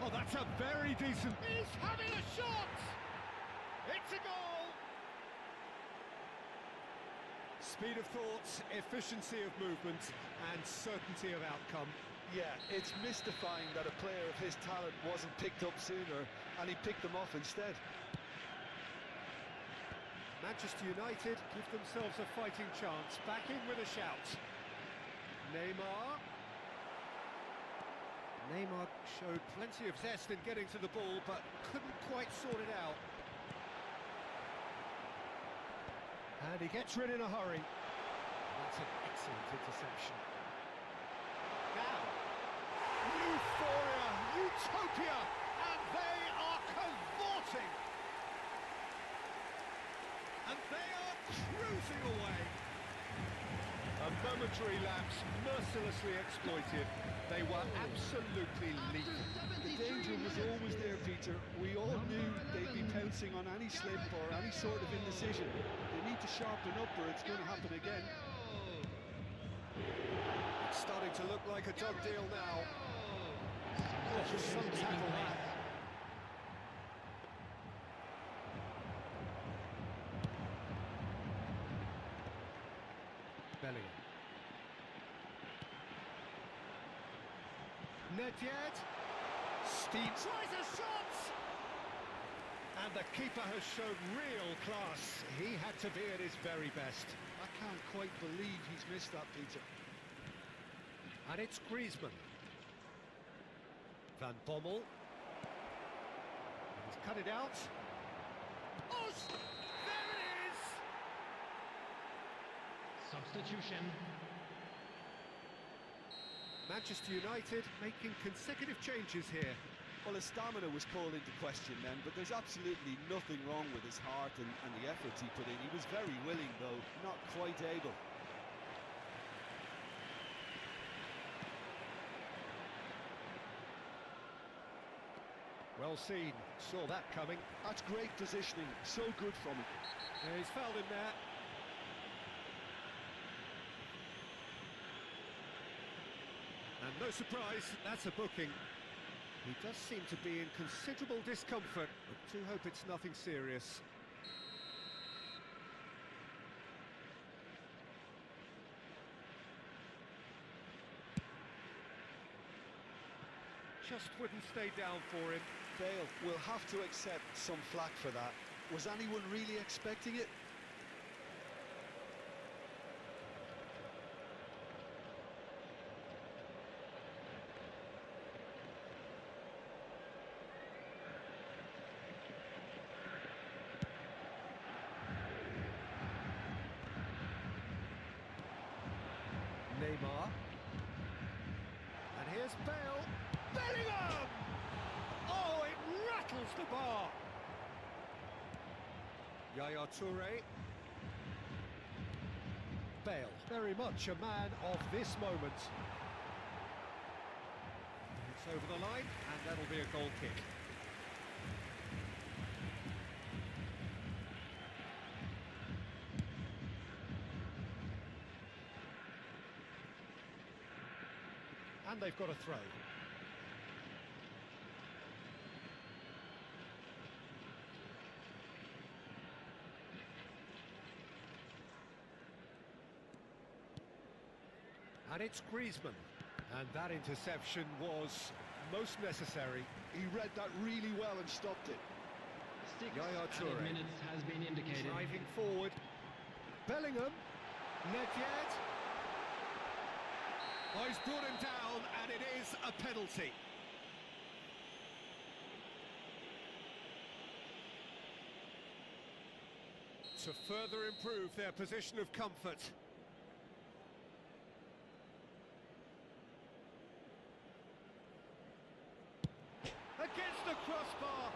Speaker 3: Oh, that's a very decent...
Speaker 1: He's having a shot! It's a goal!
Speaker 3: Speed of thought, efficiency of movement, and certainty of outcome.
Speaker 4: Yeah, it's mystifying that a player of his talent wasn't picked up sooner, and he picked them off instead.
Speaker 3: Manchester United give themselves a fighting chance. Back in with a shout. Neymar. Neymar showed plenty of zest in getting to the ball, but couldn't quite sort it out. And he gets rid in a hurry. That's an excellent interception. Now,
Speaker 1: Euphoria, utopia, and they are cavorting.
Speaker 3: and they are cruising away.
Speaker 1: A momentary lapse, mercilessly exploited. They were absolutely lethal.
Speaker 4: The danger was always there, Peter. We all knew they'd be pouncing on any slip or any sort of indecision. They need to sharpen up or it's going to happen again.
Speaker 3: It's starting to look like a done deal now. Oh, some tackle that. Bellingham. Nedved. Steep tries a shot! And the keeper has shown real class. He had to be at his very best.
Speaker 4: I can't quite believe he's missed that, Peter.
Speaker 3: And it's Griezmann. Van Bommel. He's cut it out. Oh, there it is!
Speaker 2: Substitution.
Speaker 3: Manchester United making consecutive changes here.
Speaker 4: Well, his stamina was called into question then, but there's absolutely nothing wrong with his heart and the efforts he put in. He was very willing, though, not quite able.
Speaker 3: Well seen, saw that coming.
Speaker 4: That's great positioning, so good from him.
Speaker 3: Yeah, he's fouled him there. No surprise, that's a booking. He does seem to be in considerable discomfort, but do hope it's nothing serious. Just wouldn't stay down for him.
Speaker 4: Bale will have to accept some flack for that. Was anyone really expecting it?
Speaker 3: Neymar. And here's Bale. Bellingham! Oh, it rattles the bar. Yaya Toure. Bale, very much a man of this moment. It's over the line, and that'll be a goal kick. And they've got a throw. And it's Griezmann. And that interception was most necessary.
Speaker 4: He read that really well and stopped it.
Speaker 2: 6
Speaker 3: Yaya
Speaker 2: added
Speaker 3: Toure.
Speaker 2: minutes has been indicated.
Speaker 3: Driving forward. Bellingham. Nedved. Oh, he's brought him down, and it is a penalty. To further improve their position of comfort. Against the crossbar.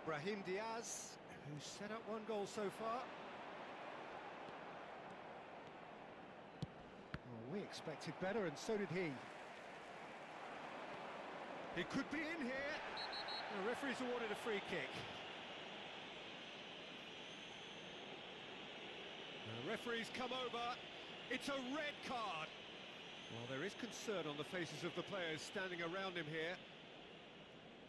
Speaker 3: Brahim Diaz, who's set up one goal so far. Well, we expected better, and so did he. He could be in here. The referee's awarded a free kick. The referee's come over. It's a red card. Well, there is concern on the faces of the players standing around him here.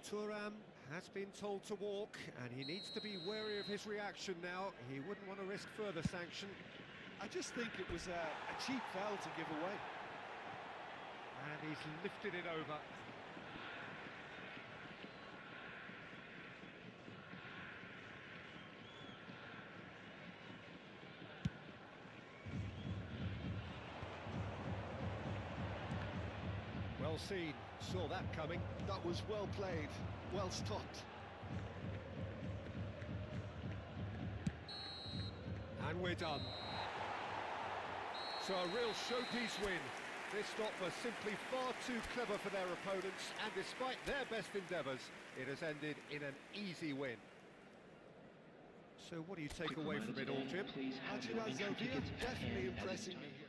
Speaker 3: Thuram has been told to walk, and he needs to be wary of his reaction now. He wouldn't want to risk further sanction.
Speaker 4: I just think it was a cheap foul to give away.
Speaker 3: And he's lifted it over. Well seen, saw that coming.
Speaker 4: That was well played, well stopped.
Speaker 3: And we're done. So a real showpiece win. This stop was simply far too clever for their opponents, and despite their best endeavours, it has ended in an easy win. So what do you take away from it all, Jim?
Speaker 2: Please have your
Speaker 4: Acila
Speaker 2: entry
Speaker 4: Zovia
Speaker 2: tickets at
Speaker 4: definitely
Speaker 2: hand as it's
Speaker 4: impressing
Speaker 2: time
Speaker 4: me
Speaker 2: for-
Speaker 4: here.